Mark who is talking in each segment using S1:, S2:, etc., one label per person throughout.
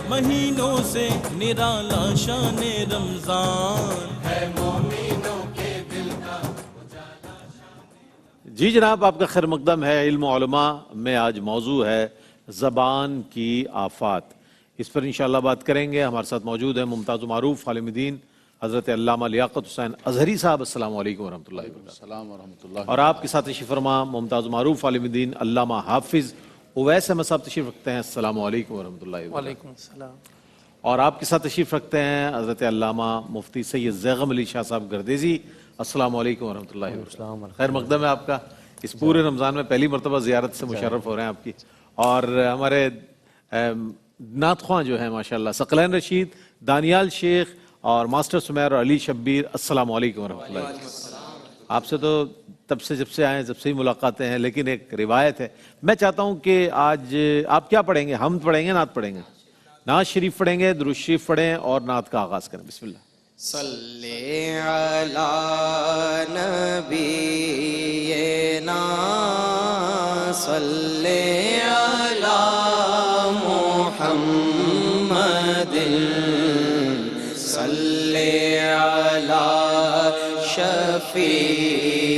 S1: مہینوں سے نرالا شان رمضان ہے مومنوں کے دل کا اجالا شان۔
S2: جی جناب، آپ کا خیر مقدم ہے علم و علماء میں آج موضوع ہے زبان کی آفات۔ اس پر انشاءاللہ بات کریں گے۔ ہمارے ساتھ موجود ہیں ممتاز و معروف عالم دین حضرت علامہ لیاقت حسین ازہری صاحب۔ السلام علیکم ورحمۃ اللہ وبرکاتہ۔
S3: السلام ورحمۃ اللہ۔
S2: اور آپ کے ساتھ تشریف فرما ممتاز و معروف عالم دین علامہ حافظ اویس احمد صاحب تشریف رکھتے ہیں۔ السلام علیکم ورحمۃ اللہ وبرکاتہ۔
S4: وعلیکم السلام۔
S2: اور آپ کے ساتھ تشریف رکھتے ہیں حضرت علامہ مفتی سید زیغم علی شاہ صاحب گردیزی۔ السلام علیکم ورحمۃ اللہ وبرکاتہ۔ خیر مقدم ہے آپ کا۔ اس پورے رمضان میں پہلی مرتبہ زیارت سے مشرف ہو رہے ہیں آپ کی۔ اور ہمارے نعت خواں جو ہیں ماشاءاللہ ثقلین رشید، دانیال شیخ اور ماسٹر سمیر اور علی شبیر، السلام علیکم ورحمۃ اللہ وبرکاتہ۔ آپ سے تو تب سے جب سے آئے جب سے ہی ملاقاتیں ہیں، لیکن ایک روایت ہے، میں چاہتا ہوں کہ آج آپ کیا پڑھیں گے؟ حمد پڑھیں گے، نعت پڑھیں گے؟ نعت شریف پڑھیں گے، درود شریف پڑھیں اور نعت کا آغاز کریں۔ بسم اللہ۔
S5: صلی علی نبینا صلی علی محمد صلی علی شفیعنا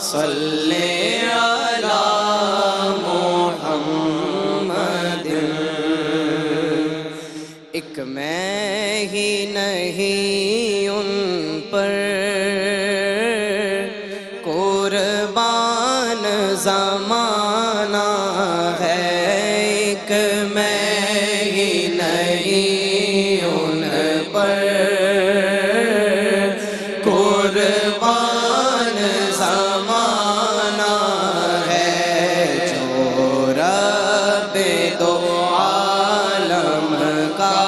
S5: صلی علی محمد۔ ایک میں ہی نہیں ان پر قربان زمانہ ہے، ایک میں ہی نہیں ان پر قربان زمانہ ہے، جو رب دو عالم کا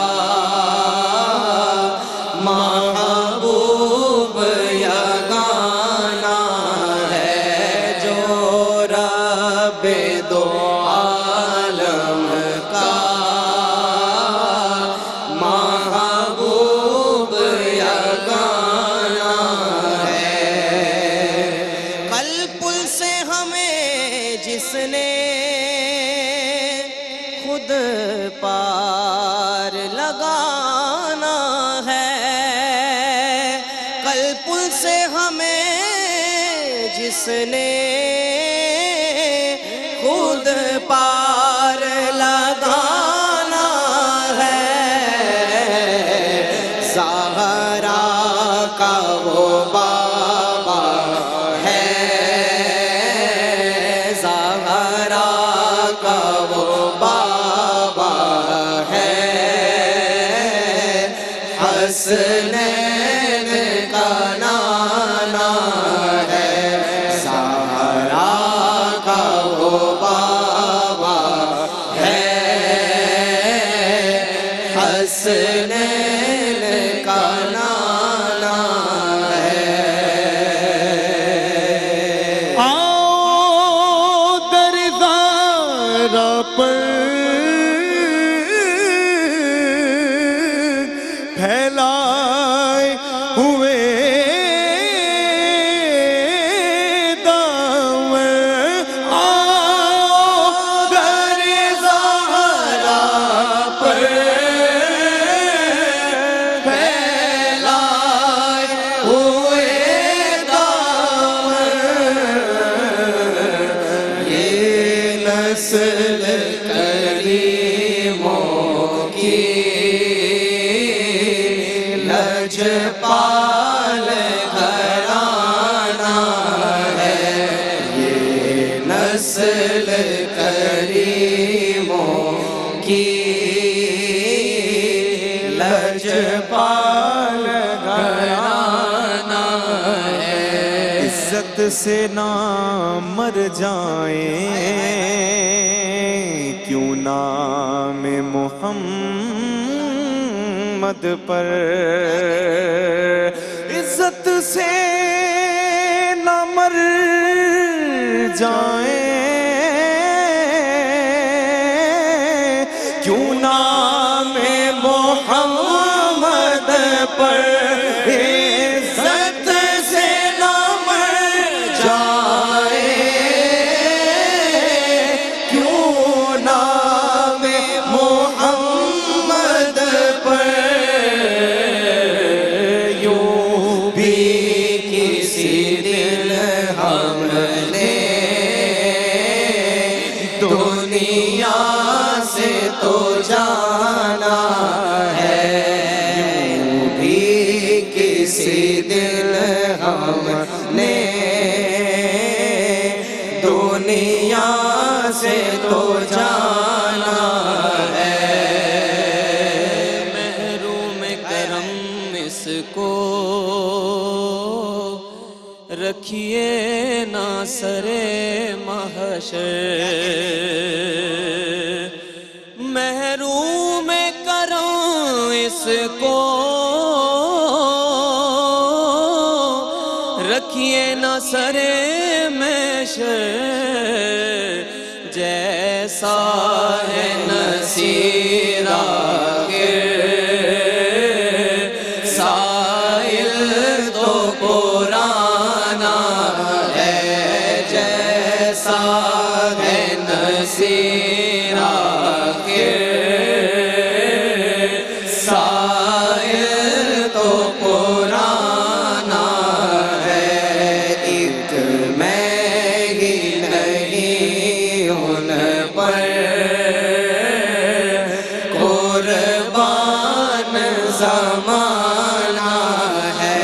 S5: محبوب یگانہ ہے، جو رب دو عالم کا محبوب یگانہ ہے۔ قلب سے ہمیں جس نے خود پار لگانا ہے، قلب سے ہمیں جس نے خود پار لگانا ہے، زہرا کا وہ بابا ہے، زہرا کا وہ بابا ہے، حسنین کا نانا ہے، زہرا کا وہ بابا ہے، حسنین کا نانا ہے۔
S1: آؤ در زہرا پر پھیلائے ہوئے دامن، آؤ در زہرا پر
S5: پھیلائے ہوئے دامن، یہ نسل کریموں کی لجپال گھرانہ ہے، یہ نسل کریموں کی لجپال گھرانہ ہے۔
S1: عزت سے نہ مر جائیں کیوں نام محمد پر، عزت سے نہ مر جائیں کیوں نام محمد پر،
S5: عزت سے نہ مر جائے کیوں نام کو رکھیے نہ سرے محشر محروم کرم اس کو رکھیے نہ سرے محشر جیسا ہے نصیر آخر سائل تو پرانا ہے جیسا ہے نصیر آخر سائل تو پرانا ہے ایک میں ہی نہیں ان پر قربان زمانہ ہے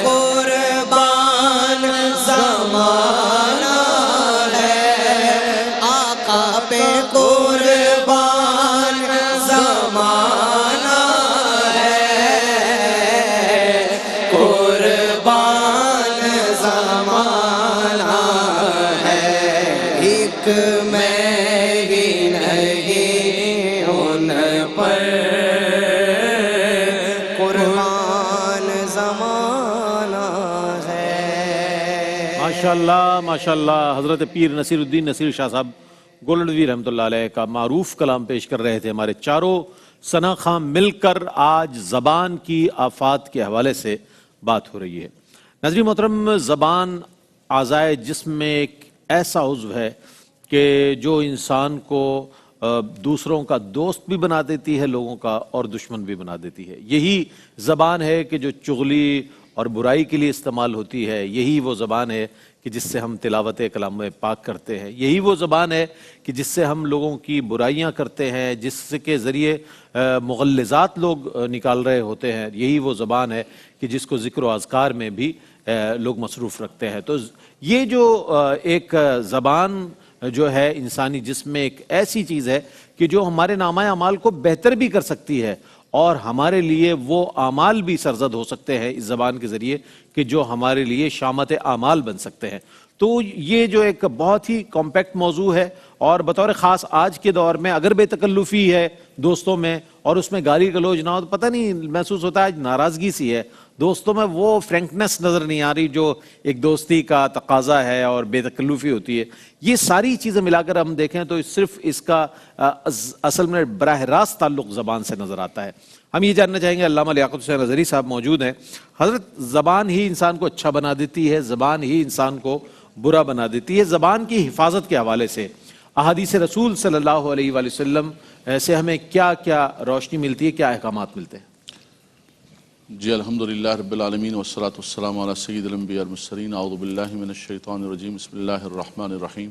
S5: قربان زمانہ ہے آقا پہ قربان زمانہ ہے قربان زمانہ ہے ایک میں ہی نہیں ان پر قربان زمانہ ہے
S2: ماشاءاللہ حضرت پیر نصیر الدین نصیر شاہ صاحب گولڈوی رحمۃ اللہ علیہ کا معروف کلام پیش کر رہے تھے. ہمارے چاروں ثنا خاں مل کر آج زبان کی آفات کے حوالے سے بات ہو رہی ہے. ناظرین محترم، زبان اعضائے جسم میں ایک ایسا عضو ہے کہ جو انسان کو دوسروں کا دوست بھی بنا دیتی ہے، لوگوں کا اور دشمن بھی بنا دیتی ہے. یہی زبان ہے کہ جو چغلی اور برائی کے لیے استعمال ہوتی ہے. یہی وہ زبان ہے کہ جس سے ہم تلاوت کلام پاک کرتے ہیں. یہی وہ زبان ہے کہ جس سے ہم لوگوں کی برائیاں کرتے ہیں، جس کے ذریعے مغلظات لوگ نکال رہے ہوتے ہیں. یہی وہ زبان ہے کہ جس کو ذکر و اذکار میں بھی لوگ مصروف رکھتے ہیں. تو یہ جو ایک زبان جو ہے انسانی جسم میں ایک ایسی چیز ہے کہ جو ہمارے نامہ اعمال کو بہتر بھی کر سکتی ہے اور ہمارے لیے وہ اعمال بھی سرزد ہو سکتے ہیں اس زبان کے ذریعے کہ جو ہمارے لیے شامت اعمال بن سکتے ہیں. تو یہ جو ایک بہت ہی کمپیکٹ موضوع ہے اور بطور خاص آج کے دور میں اگر بے تکلفی ہے دوستوں میں اور اس میں گالی گلوچ نہ ہو تو پتہ نہیں محسوس ہوتا ہے آج ناراضگی سی ہے دوستوں میں، وہ فرینکنس نظر نہیں آ رہی جو ایک دوستی کا تقاضا ہے اور بے تکلفی ہوتی ہے. یہ ساری چیزیں ملا کر ہم دیکھیں تو صرف اس کا اصل میں براہ راست تعلق زبان سے نظر آتا ہے. ہم یہ جاننا چاہیں گے، علامہ لیاقت حسین ازہری صاحب موجود ہیں. حضرت، زبان ہی انسان کو اچھا بنا دیتی ہے، زبان ہی انسان کو برا بنا دیتی ہے. زبان کی حفاظت کے حوالے سے احادیث رسول صلی اللہ علیہ وآلہ وسلم سے ہمیں کیا کیا روشنی ملتی ہے، کیا احکامات ملتے ہیں؟
S3: جی الحمدللہ رب العالمین والصلاة والسلام علی سید الانبیاء والمرسلین. اعوذ باللہ من الشیطان الرجیم. بسم اللہ الرحمن الرحیم.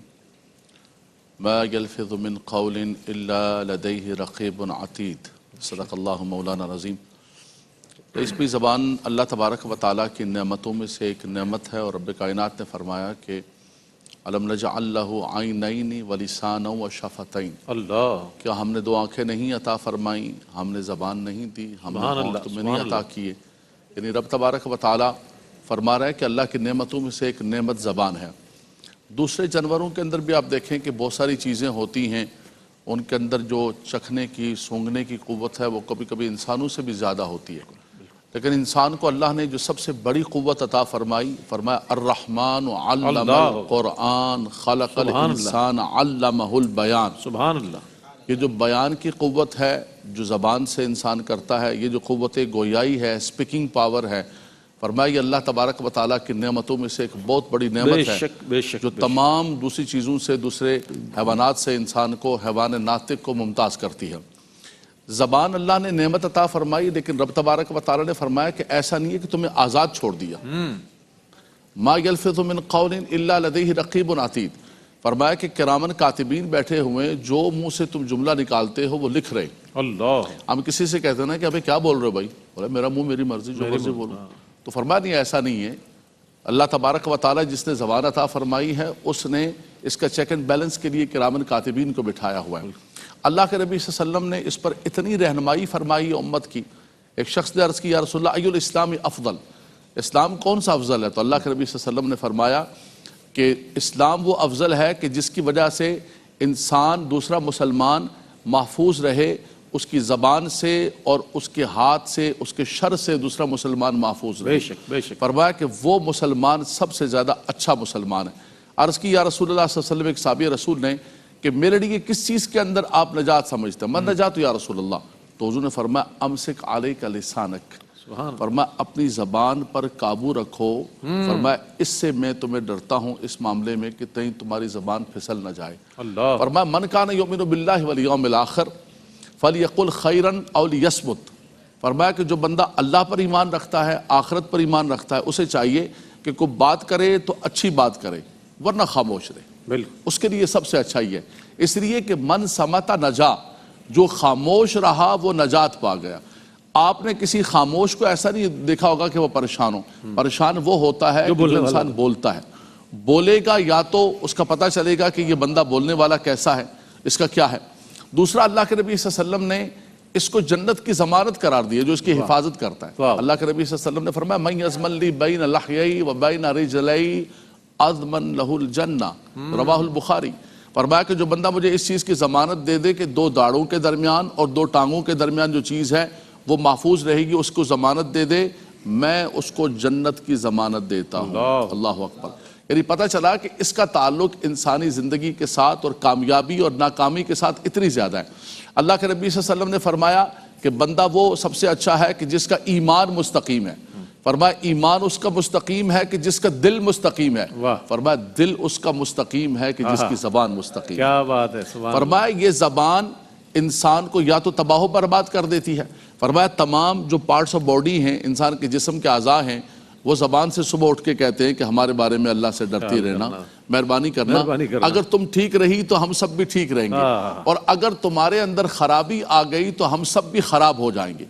S3: ما یلفظ من قول الا لدیہ رقیب عتید. صدق اللہ مولانا العظیم. اس بھی زبان اللہ تبارک و تعالیٰ کی نعمتوں میں سے ایک نعمت ہے اور رب کائنات نے فرمایا کہ الم نجعل لہ عینین ولسانا وشفتین.
S2: اللہ،
S3: کیا ہم نے دو آنکھیں نہیں عطا فرمائیں، ہم نے زبان نہیں دی، ہم نے ہونٹ تمہیں نہیں عطا کیے. یعنی رب تبارک و تعالیٰ فرما رہا ہے کہ اللہ کی نعمتوں میں سے ایک نعمت زبان ہے. دوسرے جانوروں کے اندر بھی آپ دیکھیں کہ بہت ساری چیزیں ہوتی ہیں، ان کے اندر جو چکھنے کی، سونگھنے کی قوت ہے وہ کبھی کبھی انسانوں سے بھی زیادہ ہوتی ہے. لیکن انسان کو اللہ نے جو سب سے بڑی قوت عطا فرمائی، فرمایا الرحمن علم القرآن خلق الانسان علمہ البیان.
S2: سبحان اللہ.
S3: یہ جو بیان کی قوت ہے جو زبان سے انسان کرتا ہے، یہ جو قوت گویائی ہے، سپیکنگ پاور ہے، فرمایا یہ اللہ تبارک و تعالیٰ کی نعمتوں میں سے ایک بہت بڑی نعمت ہے جو تمام دوسری چیزوں سے، دوسرے حیوانات سے انسان کو، حیوان ناطق کو ممتاز کرتی ہے. زبان اللہ نے نعمت عطا فرمائی، لیکن رب تبارک و تعالیٰ نے فرمایا کہ ایسا نہیں ہے کہ تمہیں آزاد چھوڑ دیا. ما یلفظ من قول الا لدیہ رقیب عتید. فرمایا کہ کرامن کاتبین بیٹھے ہوئے، جو منہ سے تم جملہ نکالتے ہو وہ لکھ رہے.
S2: اللہ،
S3: ہم کسی سے کہتے ہیں نا کہ ابھی کیا بول رہے ہو بھائی، بولے میرا منہ میری مرضی، جو مرضی بولو. تو فرمایا نہیں، ایسا نہیں ہے. اللہ تبارک و تعالیٰ جس نے زبان عطا فرمائی ہے اس نے اس کا چیک اینڈ بیلنس کے لیے کرامن کاتبین کو بٹھایا ہوا ہے. اللہ کے نبی صلی اللہ علیہ وسلم نے اس پر اتنی رہنمائی فرمائی امت کی ایک شخص نے عرض کی یا رسول اللہ ای الاسلام افضل، اسلام کون سا افضل ہے؟ تو اللہ کے نبی صلی اللہ علیہ وسلم نے فرمایا کہ اسلام وہ افضل ہے کہ جس کی وجہ سے انسان دوسرا مسلمان محفوظ رہے، اس کی زبان سے اور اس کے ہاتھ سے، اس کے شر سے دوسرا مسلمان محفوظ رہے۔
S2: بے شک
S3: فرمایا کہ وہ مسلمان سب سے زیادہ اچھا مسلمان ہے۔ عرض کی یا رسول اللہ صلی اللہ علیہ وسلم، ایک صحابی رسول نے کہ میرے لیے کس چیز کے اندر آپ نجات سمجھتے ہیں؟ من نجات یا رسول اللہ؟ تو حضور نے فرمایا امسک علیک لسانک، فرمایا اپنی زبان پر قابو رکھو، فرمایا اس سے میں تمہیں ڈرتا ہوں اس معاملے میں کہ کہیں تمہاری زبان پھسل نہ جائے۔ فرمایا من کان یؤمن باللہ والیوم الآخر فلیقل خیرا او لیصمت، فرمایا کہ جو بندہ اللہ پر ایمان رکھتا ہے، آخرت پر ایمان رکھتا ہے، اسے چاہیے کہ کوئی بات کرے تو اچھی بات کرے ورنہ خاموش رہے،
S2: بالکل
S3: اس کے لیے سب سے اچھا ہی ہے۔ اس لیے کہ من سمتا نجا، جو خاموش رہا وہ نجات پا گیا۔ آپ نے کسی خاموش کو ایسا نہیں دیکھا ہوگا کہ وہ پریشان ہو، پریشان وہ ہوتا ہے جو انسان بولتا ہے، بولے گا یا تو اس کا پتہ چلے گا کہ یہ بندہ بولنے والا کیسا ہے، اس کا کیا ہے۔ دوسرا، اللہ کے نبی صلی اللہ علیہ وسلم نے اس کو جنت کی ضمانت قرار دی ہے جو اس کی حفاظت کرتا ہے۔ اللہ کے نبی صلی اللہ علیہ وسلم نے فرمایا من یضمن لی بین لحیی و بین رجلی اضمن لہ الجنہ، رواہ البخاری۔ فرمایا کہ جو بندہ مجھے اس چیز کی ضمانت دے دے کہ دو داڑھوں کے درمیان اور دو ٹانگوں کے درمیان جو چیز ہے وہ محفوظ رہے گی، اس کو ضمانت دے دے، میں اس کو جنت کی ضمانت دیتا ہوں۔ اللہ اکبر۔ یعنی پتہ چلا کہ اس کا تعلق انسانی زندگی کے ساتھ اور کامیابی اور ناکامی کے ساتھ اتنی زیادہ ہے۔ اللہ کے نبی صلی اللہ علیہ وسلم نے فرمایا کہ بندہ وہ سب سے اچھا ہے کہ جس کا ایمان مستقیم ہے۔ فرمایا ایمان اس کا مستقیم ہے کہ جس کا دل مستقیم ہے۔ فرمایا دل اس کا مستقیم ہے کہ جس کی زبان مستقیم ہے۔
S2: کیا بات ہے، سبحان اللہ۔
S3: فرمایا یہ زبان انسان کو یا تو تباہ و برباد کر دیتی ہے۔ فرمایا تمام جو پارٹس آف باڈی ہیں، انسان کے جسم کے اعضاء ہیں، وہ زبان سے صبح اٹھ کے کہتے ہیں کہ ہمارے بارے میں اللہ سے ڈرتی رہنا، مہربانی کرنا، اگر تم ٹھیک رہی تو ہم سب بھی ٹھیک رہیں گے، اور اگر تمہارے اندر خرابی آ گئی تو ہم سب بھی خراب ہو جائیں گے۔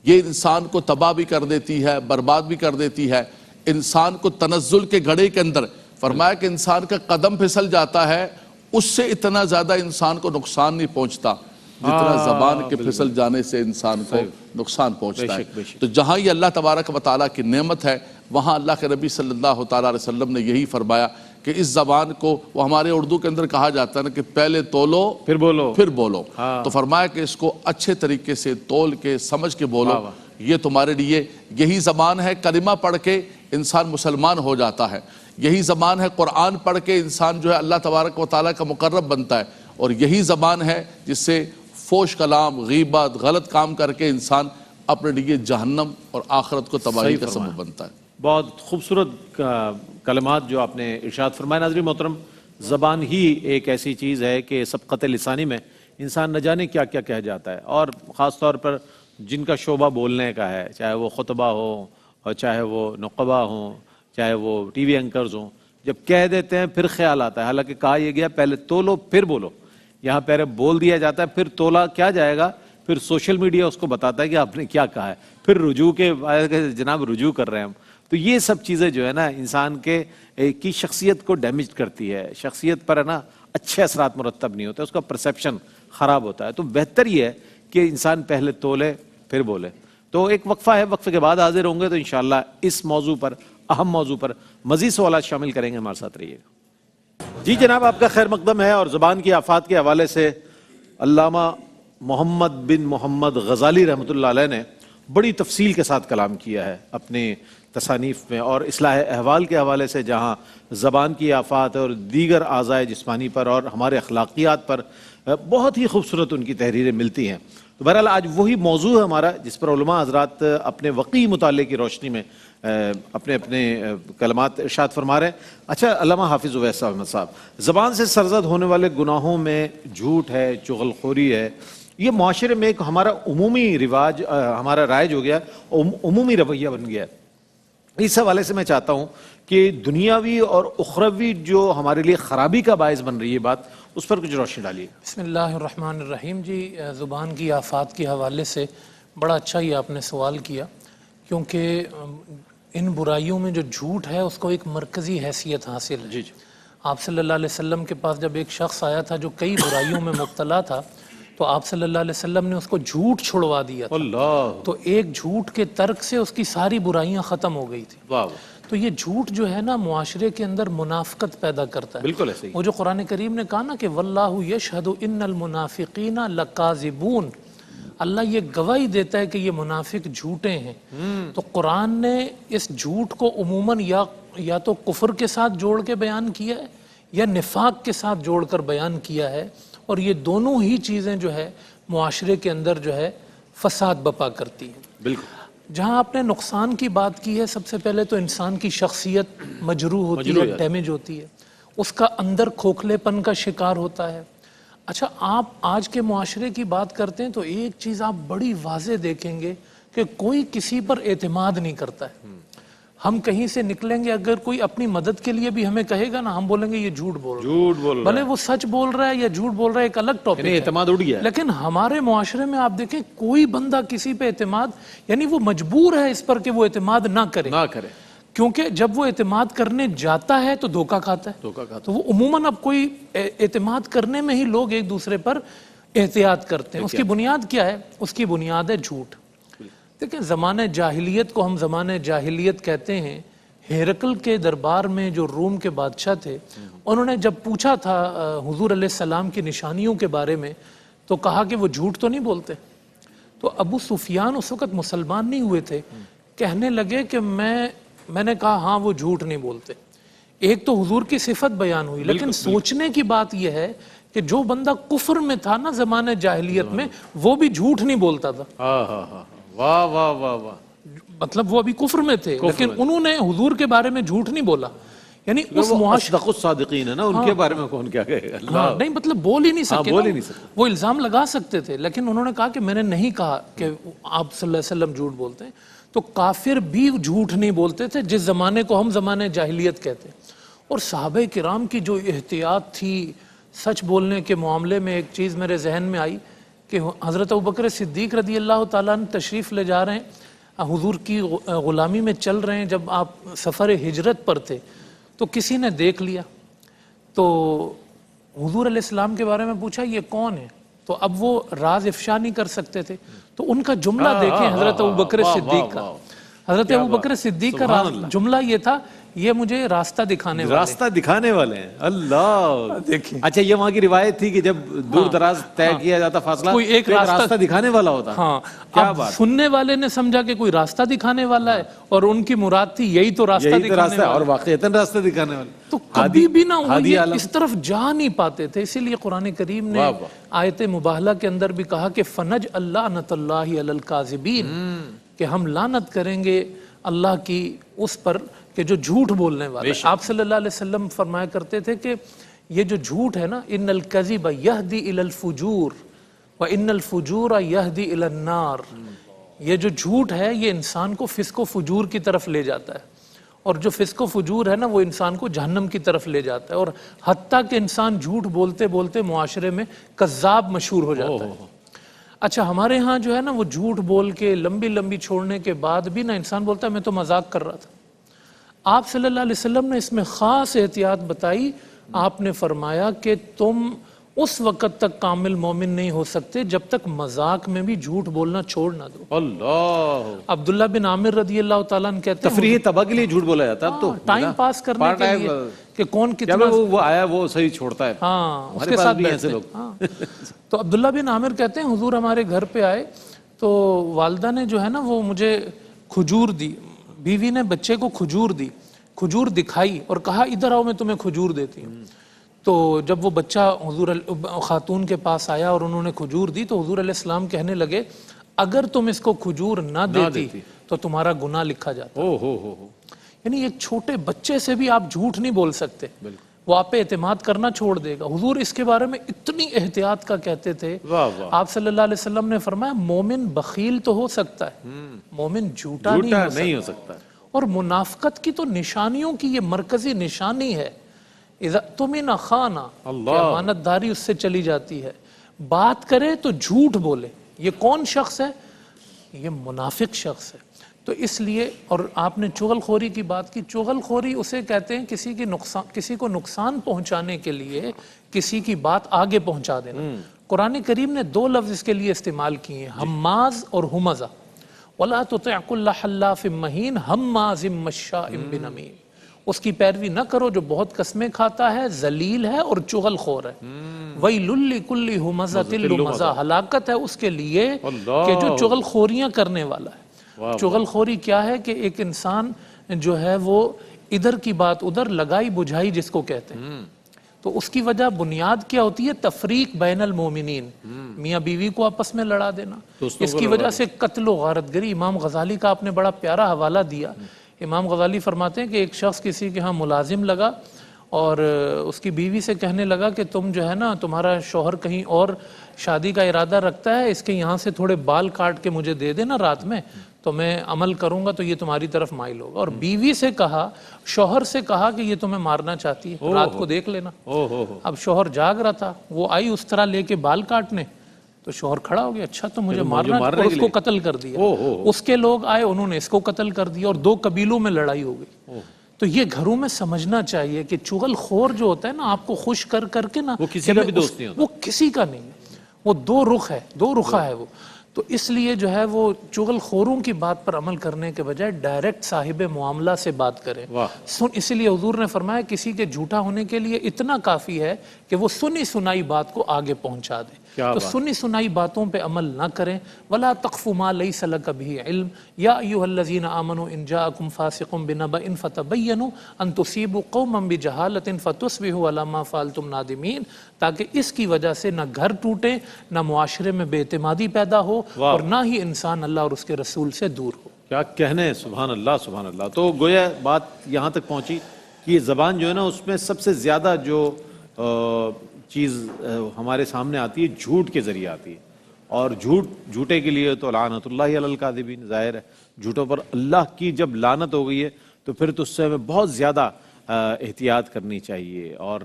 S3: یہ انسان کو تباہ بھی کر دیتی ہے، برباد بھی کر دیتی ہے، انسان کو تنزل کے گڑھے کے اندر، فرمایا کہ انسان کا قدم پھسل جاتا ہے، اس سے اتنا زیادہ انسان کو نقصان نہیں پہنچتا جتنا زبان کے پھسل جانے سے انسان کو نقصان پہنچتا ہے۔ تو جہاں یہ اللہ تبارک و تعالیٰ کی نعمت ہے، وہاں اللہ کے نبی صلی اللہ تعالیٰ علیہ وسلم نے یہی فرمایا کہ اس زبان کو، وہ ہمارے اردو کے اندر کہا جاتا ہے نا کہ پہلے تولو پھر بولو، تو فرمایا کہ اس کو اچھے طریقے سے تول کے سمجھ کے بولو، یہ تمہارے لیے یہی زبان ہے۔ کلمہ پڑھ کے انسان مسلمان ہو جاتا ہے، یہی زبان ہے قرآن پڑھ کے انسان جو ہے اللہ تبارک و تعالیٰ کا مقرب بنتا ہے، اور یہی زبان ہے جس سے فوش کلام، غیبت، غلط کام کر کے انسان اپنے لیے جہنم اور آخرت کو تباہی کا سبب بنتا ہے۔
S2: بہت خوبصورت کلمات جو آپ نے ارشاد فرمایا۔ ناظرین محترم، زبان ہی ایک ایسی چیز ہے کہ سبقت لسانی میں انسان نہ جانے کیا کیا کہہ جاتا ہے، اور خاص طور پر جن کا شعبہ بولنے کا ہے، چاہے وہ خطبہ ہو اور چاہے وہ نقبہ ہوں، چاہے وہ ٹی وی اینکرز ہوں، جب کہہ دیتے ہیں پھر خیال آتا ہے، حالانکہ کہا یہ گیا پہلے تولو پھر بولو، یہاں پہلے بول دیا جاتا ہے، پھر تولا کیا جائے گا، پھر سوشل میڈیا اس کو بتاتا ہے کہ آپ نے کیا کہا ہے، پھر رجوع کے جناب رجوع کر رہے ہیں ہم۔ تو یہ سب چیزیں جو ہے نا انسان کے کی شخصیت کو ڈیمیج کرتی ہے، شخصیت پر ہے نا اچھے اثرات مرتب نہیں ہوتے، اس کا پرسیپشن خراب ہوتا ہے۔ تو بہتر یہ ہے کہ انسان پہلے تولے پھر بولے۔ تو ایک وقفہ ہے، وقفے کے بعد حاضر ہوں گے تو انشاءاللہ اس موضوع پر، اہم موضوع پر مزید سوالات شامل کریں گے، ہمارے ساتھ رہیے گا۔ جی جناب، آپ کا خیر مقدم ہے، اور زبان کی آفات کے حوالے سے علامہ محمد بن محمد غزالی رحمۃ اللہ علیہ نے بڑی تفصیل کے ساتھ کلام کیا ہے اپنی تصانیف میں، اور اصلاح احوال کے حوالے سے جہاں زبان کی آفات اور دیگر اعضاء جسمانی پر اور ہمارے اخلاقیات پر بہت ہی خوبصورت ان کی تحریریں ملتی ہیں۔ تو بہرحال آج وہی موضوع ہے ہمارا جس پر علماء حضرات اپنے وقی مطالعے کی روشنی میں اپنے کلمات ارشاد فرما رہے ہیں۔ اچھا علامہ حافظ اویس احمد صاحب، زبان سے سرزد ہونے والے گناہوں میں جھوٹ ہے، چغل خوری ہے، یہ معاشرے میں ایک ہمارا عمومی رواج، ہمارا رائج ہو گیا، عمومی رویہ بن گیا ہے۔ اس حوالے سے میں چاہتا ہوں کہ دنیاوی اور اخروی جو ہمارے لیے خرابی کا باعث بن رہی ہے بات، اس پر کچھ روشنی ڈالیے۔
S4: بسم اللہ الرحمن الرحیم۔ جی، زبان کی آفات کے حوالے سے بڑا اچھا ہی آپ نے سوال کیا، کیونکہ ان برائیوں میں جو جھوٹ ہے اس کو ایک مرکزی حیثیت حاصل ہے۔
S2: جی
S4: آپ صلی اللہ علیہ وسلم کے پاس جب ایک شخص آیا تھا جو کئی برائیوں میں مبتلا تھا، تو آپ صلی اللہ علیہ وسلم نے اس کو جھوٹ چھڑوا دیا تھا،
S2: اللہ،
S4: تو ایک جھوٹ کے ترک سے اس کی ساری برائیاں ختم ہو گئی تھی۔
S2: واہ،
S4: تو یہ جھوٹ جو ہے نا معاشرے کے اندر منافقت پیدا کرتا ہے۔
S2: بالکل ایسے ہی۔
S4: وہ جو قرآن کریم نے کہا نا کہ واللہ یشہد ان المنافقین لکاذبون، اللہ یہ گواہی دیتا ہے کہ یہ منافق جھوٹے ہیں۔ تو قرآن نے اس جھوٹ کو عموماً یا تو کفر کے ساتھ جوڑ کے بیان کیا ہے یا نفاق کے ساتھ جوڑ کر بیان کیا ہے، اور یہ دونوں ہی چیزیں جو ہے معاشرے کے اندر جو ہے فساد بپا کرتی ہیں۔
S2: بالکل۔
S4: جہاں آپ نے نقصان کی بات کی ہے، سب سے پہلے تو انسان کی شخصیت مجروح ہوتی ہے، ڈیمیج ہوتی ہے، اس کا اندر کھوکھلے پن کا شکار ہوتا ہے۔ اچھا، آپ آج کے معاشرے کی بات کرتے ہیں تو ایک چیز آپ بڑی واضح دیکھیں گے کہ کوئی کسی پر اعتماد نہیں کرتا ہے۔ ہم کہیں سے نکلیں گے، اگر کوئی اپنی مدد کے لیے بھی ہمیں کہے گا نا، ہم بولیں گے یہ جھوٹ بول رہا ہے،
S2: جھوٹ بول رہا
S4: بھلے وہ سچ بول رہا ہے یا جھوٹ بول رہا ہے، ایک الگ ٹاپک
S2: ہے،
S4: ہے،
S2: اعتماد اڑ گیا ہے۔
S4: لیکن ہمارے معاشرے میں آپ دیکھیں کوئی بندہ کسی پہ اعتماد، یعنی وہ مجبور ہے اس پر کہ وہ اعتماد نہ کرے، کیونکہ جب وہ اعتماد کرنے جاتا ہے تو دھوکہ کھاتا ہے۔ تو وہ عموماً اب کوئی اعتماد کرنے میں ہی لوگ ایک دوسرے پر احتیاط کرتے ہیں۔ اس کی بنیاد کیا ہے؟ اس کی بنیاد ہے جھوٹ۔ دیکھیں، زمانہ جاہلیت کو ہم زمانہ جاہلیت کہتے ہیں۔ ہیرکل کے دربار میں جو روم کے بادشاہ تھے، انہوں نے جب پوچھا تھا حضور علیہ السلام کی نشانیوں کے بارے میں، تو کہا کہ وہ جھوٹ تو نہیں بولتے۔ تو ابو سفیان اس وقت مسلمان نہیں ہوئے تھے، کہنے لگے کہ میں نے کہا ہاں وہ جھوٹ نہیں بولتے۔ ایک تو حضور کی صفت بیان ہوئی، لیکن سوچنے کی بات یہ ہے کہ جو بندہ کفر میں تھا نا زمانہ جاہلیت میں، وہ بھی جھوٹ نہیں بولتا تھا۔
S2: واہ واہ واہ واہ،
S4: مطلب وہ ابھی کفر میں تھے، لیکن انہوں نے حضور کے بارے میں جھوٹ نہیں بولا۔ یعنی اس معاشرے
S2: اصدق الصادقین ہے نا، ان کے بارے میں کون کیا کہے گا؟
S4: نہیں، مطلب بول ہی نہیں سکے،
S2: بول ہی نہیں سکتے۔
S4: وہ الزام لگا سکتے تھے، لیکن انہوں نے کہا کہ میں نے نہیں کہا کہ آپ صلی اللہ علیہ وسلم جھوٹ بولتے ہیں۔ تو کافر بھی جھوٹ نہیں بولتے تھے، جس زمانے کو ہم زمانے جاہلیت کہتے ہیں۔ اور صحابہ کرام کی جو احتیاط تھی سچ بولنے کے معاملے میں، ایک چیز میرے ذہن میں آئی کہ حضرت ابوبکر صدیق رضی اللہ تعالیٰ عنہ تشریف لے جا رہے ہیں، حضور کی غلامی میں چل رہے ہیں، جب آپ سفر ہجرت پر تھے تو کسی نے دیکھ لیا، تو حضور علیہ السلام کے بارے میں پوچھا یہ کون ہے؟ تو اب وہ راز افشا نہیں کر سکتے تھے، تو ان کا جملہ دیکھیں حضرت ابوبکر صدیق کا۔ حضرت ابوبکر صدیق کا جملہ یہ تھا، یہ مجھے راستہ دکھانے والے،
S2: راستہ دکھانے والے ہیں۔ اللہ،
S4: دیکھیں۔
S2: اچھا، یہ وہاں کی روایت تھی کہ جب دور دراز طے کیا جاتا فاصلہ،
S4: کوئی ایک
S2: تو راستہ دکھانے والا ہوتا۔
S4: ہاں،
S2: کیا
S4: اب
S2: بات،
S4: سننے والے نے سمجھا کہ کوئی راستہ دکھانے والا ہے، اور ان کی مراد تھی یہی تو راستہ
S2: یہی تو
S4: دکھانے
S2: راستہ ہے،
S4: والا
S2: اور واقعتاً راستہ دکھانے والے۔
S4: تو کبھی بھی نہ وہ
S2: ہادی
S4: یہ
S2: عالم۔
S4: اس طرف جا نہیں پاتے تھے۔ اسی لیے قرآن کریم نے آیت مباہلہ کے اندر بھی کہا کہ فنج لعنت اللہ علی الکاذبین، کہ ہم لعنت کریں گے اللہ کی اس پر کہ جو جھوٹ بولنے والے۔ آپ صلی اللہ علیہ وسلم فرمایا کرتے تھے کہ یہ جو جھوٹ ہے نا، ان الکذب یہدی الی الفجور وان الفجور یہدی الی النار، یہ جو جھوٹ ہے یہ انسان کو فسق و فجور کی طرف لے جاتا ہے، اور جو فسق و فجور ہے نا وہ انسان کو جہنم کی طرف لے جاتا ہے، اور حتیٰ کہ انسان جھوٹ بولتے بولتے معاشرے میں کذاب مشہور ہو جاتا ہے۔ اچھا، ہمارے ہاں جو ہے نا وہ جھوٹ بول کے لمبی لمبی چھوڑنے کے بعد بھی نا انسان بولتا ہے میں تو مذاق کر رہا تھا۔ آپ صلی اللہ علیہ وسلم نے اس میں خاص احتیاط بتائی۔ آپ نے فرمایا کہ تم اس وقت تک کامل مومن نہیں ہو سکتے جب تک مذاق میں بھی جھوٹ بولنا چھوڑ نہ دو۔
S2: اللہ،
S4: عبداللہ بن عامر رضی اللہ تعالیٰ عنہ کہتے ہیں
S2: تفریح تباہ کے لیے جھوٹ بولا جاتا ہے اب تو،
S4: ٹائم پاس کرنے کے لیے کہ کون کتنا،
S2: وہ آیا وہ صحیح چھوڑتا ہے۔
S4: ہاں، اس
S2: ہمارے
S4: کے
S2: پاس
S4: ساتھ
S2: بھی
S4: بیٹھتے
S2: ایسے
S4: ہیں۔
S2: لوگ۔
S4: ہاں، تو عبداللہ بن عامر کہتے ہیں حضور ہمارے گھر پہ آئے تو والدہ نے جو ہے نا وہ مجھے کھجور دی، بیوی نے بچے کو کھجور دی، کھجور دکھائی اور کہا ادھر آؤ میں تمہیں کھجور دیتی ہوں۔ تو جب وہ بچہ حضور خاتون کے پاس آیا اور انہوں نے کھجور دی تو حضور علیہ السلام کہنے لگے اگر تم اس کو کھجور نہ دیتی تو تمہارا گناہ لکھا جاتا۔ یعنی ایک چھوٹے بچے سے بھی آپ جھوٹ نہیں بول سکتے، وہ آپ پہ اعتماد کرنا چھوڑ دے گا۔ حضور اس کے بارے میں اتنی احتیاط کا کہتے تھے۔ آپ صلی اللہ علیہ وسلم نے فرمایا مومن بخیل تو ہو سکتا ہے، مومن جھوٹا نہیں ہو سکتا۔ اور منافقت کی تو نشانیوں کی یہ مرکزی نشانی ہے، اذا اؤتمن خان، امانت داری اس سے چلی جاتی ہے، بات کرے تو جھوٹ بولے۔ یہ کون شخص ہے؟ یہ منافق شخص ہے۔ تو اس لیے، اور آپ نے چغل خوری کی بات کی، چغل خوری اسے کہتے ہیں کسی کو نقصان پہنچانے کے لیے کسی کی بات آگے پہنچا دینا۔ قرآن کریم نے 2 لفظ اس کے لیے استعمال کیے ہیں، ہماز اور ہمزہ۔ وَلَا تُطِعْ كُلَّ حَلَّافٍ مَّهِينٍ هَمَّازٍ مَّشَّاءٍ بِنَمِيمٍ، اس کی پیروی نہ کرو جو بہت قسمیں کھاتا ہے، ذلیل ہے اور چغل خور ہے۔ وَيْلٌ لِّكُلِّ ہُمَزَةٍ لُمَزَةٍ، ہلاکت ہے اس کے لیے کہ جو چغل خوریاں کرنے والا ہے۔ چغل خوری کیا ہے کہ ایک انسان جو ہے وہ ادھر کی بات ادھر، لگائی بجھائی جس کو کہتے ہیں، تو اس کی وجہ بنیاد کیا ہوتی ہے؟ تفریق بین المومنین، میاں بیوی کو آپس میں لڑا دینا، اس کی وجہ سے قتل و غارت گری۔ امام غزالی کا آپ نے بڑا پیارا حوالہ دیا۔ امام غزالی فرماتے ہیں کہ ایک شخص کسی کے ہاں ملازم لگا اور اس کی بیوی سے کہنے لگا کہ تم جو ہے نا، تمہارا شوہر کہیں اور شادی کا ارادہ رکھتا ہے، اس کے یہاں سے تھوڑے بال کاٹ کے مجھے دے دینا رات میں، تو میں عمل کروں گا تو یہ تمہاری طرف مائل ہوگا۔ اور بیوی سے کہا، شوہر سے کہا کہ یہ تمہیں مارنا چاہتی ہے، رات کو دیکھ لینا۔ اب شوہر جاگ رہا تھا، وہ آئی اس طرح لے کے بال کاٹنے، تو شوہر کھڑا ہو گیا، اچھا تو مجھے مارنا، اور اس کو قتل کر دیا۔ اس کے لوگ آئے، انہوں نے اس کو قتل کر دیا، اور 2 قبیلوں میں لڑائی ہو گئی۔ تو یہ گھروں میں سمجھنا چاہیے کہ چغل خور جو ہوتا ہے نا، آپ کو خوش کر کر کے نا،
S2: وہ کسی کا بھی دوست نہیں ہوتا،
S4: وہ کسی کا نہیں ہے، وہ 2 رخ ہے، 2 رخا ہے وہ۔ تو اس لیے جو ہے وہ چغل خوروں کی بات پر عمل کرنے کے بجائے ڈائریکٹ صاحب معاملہ سے بات کریں۔ اسی لیے حضور نے فرمایا کسی کے جھوٹا ہونے کے لیے اتنا کافی ہے کہ وہ سنی سنائی بات کو آگے پہنچا دے۔ تو سنی سنائی باتوں پہ عمل نہ کریں۔ وَلَا تَقْفُ مَا لَيْسَ لَكَ بِهِ عِلْمٌ يَا أَيُّهَا الَّذِينَ آمَنُوا إِن جَاءَكُمْ فَاسِقٌ بِنَبَإٍ فَتَبَيَّنُوا أَن تُصِيبُوا قَوْمًا بِجَهَالَةٍ فَتُصْبِحُوا عَلَىٰ مَا فَعَلْتُمْ نَادِمِينَ، تاکہ اس کی وجہ سے نہ گھر ٹوٹے، نہ معاشرے میں بے اعتمادی پیدا ہو، اور نہ ہی انسان اللہ اور اس کے رسول سے دور ہو۔
S2: کیا کہنے ہیں، سبحان اللہ سبحان اللہ۔ تو گویا بات یہاں تک پہنچی کہ یہ زبان جو ہے نا، اس میں سب سے زیادہ جو چیز ہمارے سامنے آتی ہے جھوٹ کے ذریعے آتی ہے، اور جھوٹے کے لیے تو لعنت اللہ علی الکاذبین، ظاہر ہے جھوٹوں پر اللہ کی جب لعنت ہو گئی ہے تو پھر تو اس سے ہمیں بہت زیادہ احتیاط کرنی چاہیے۔ اور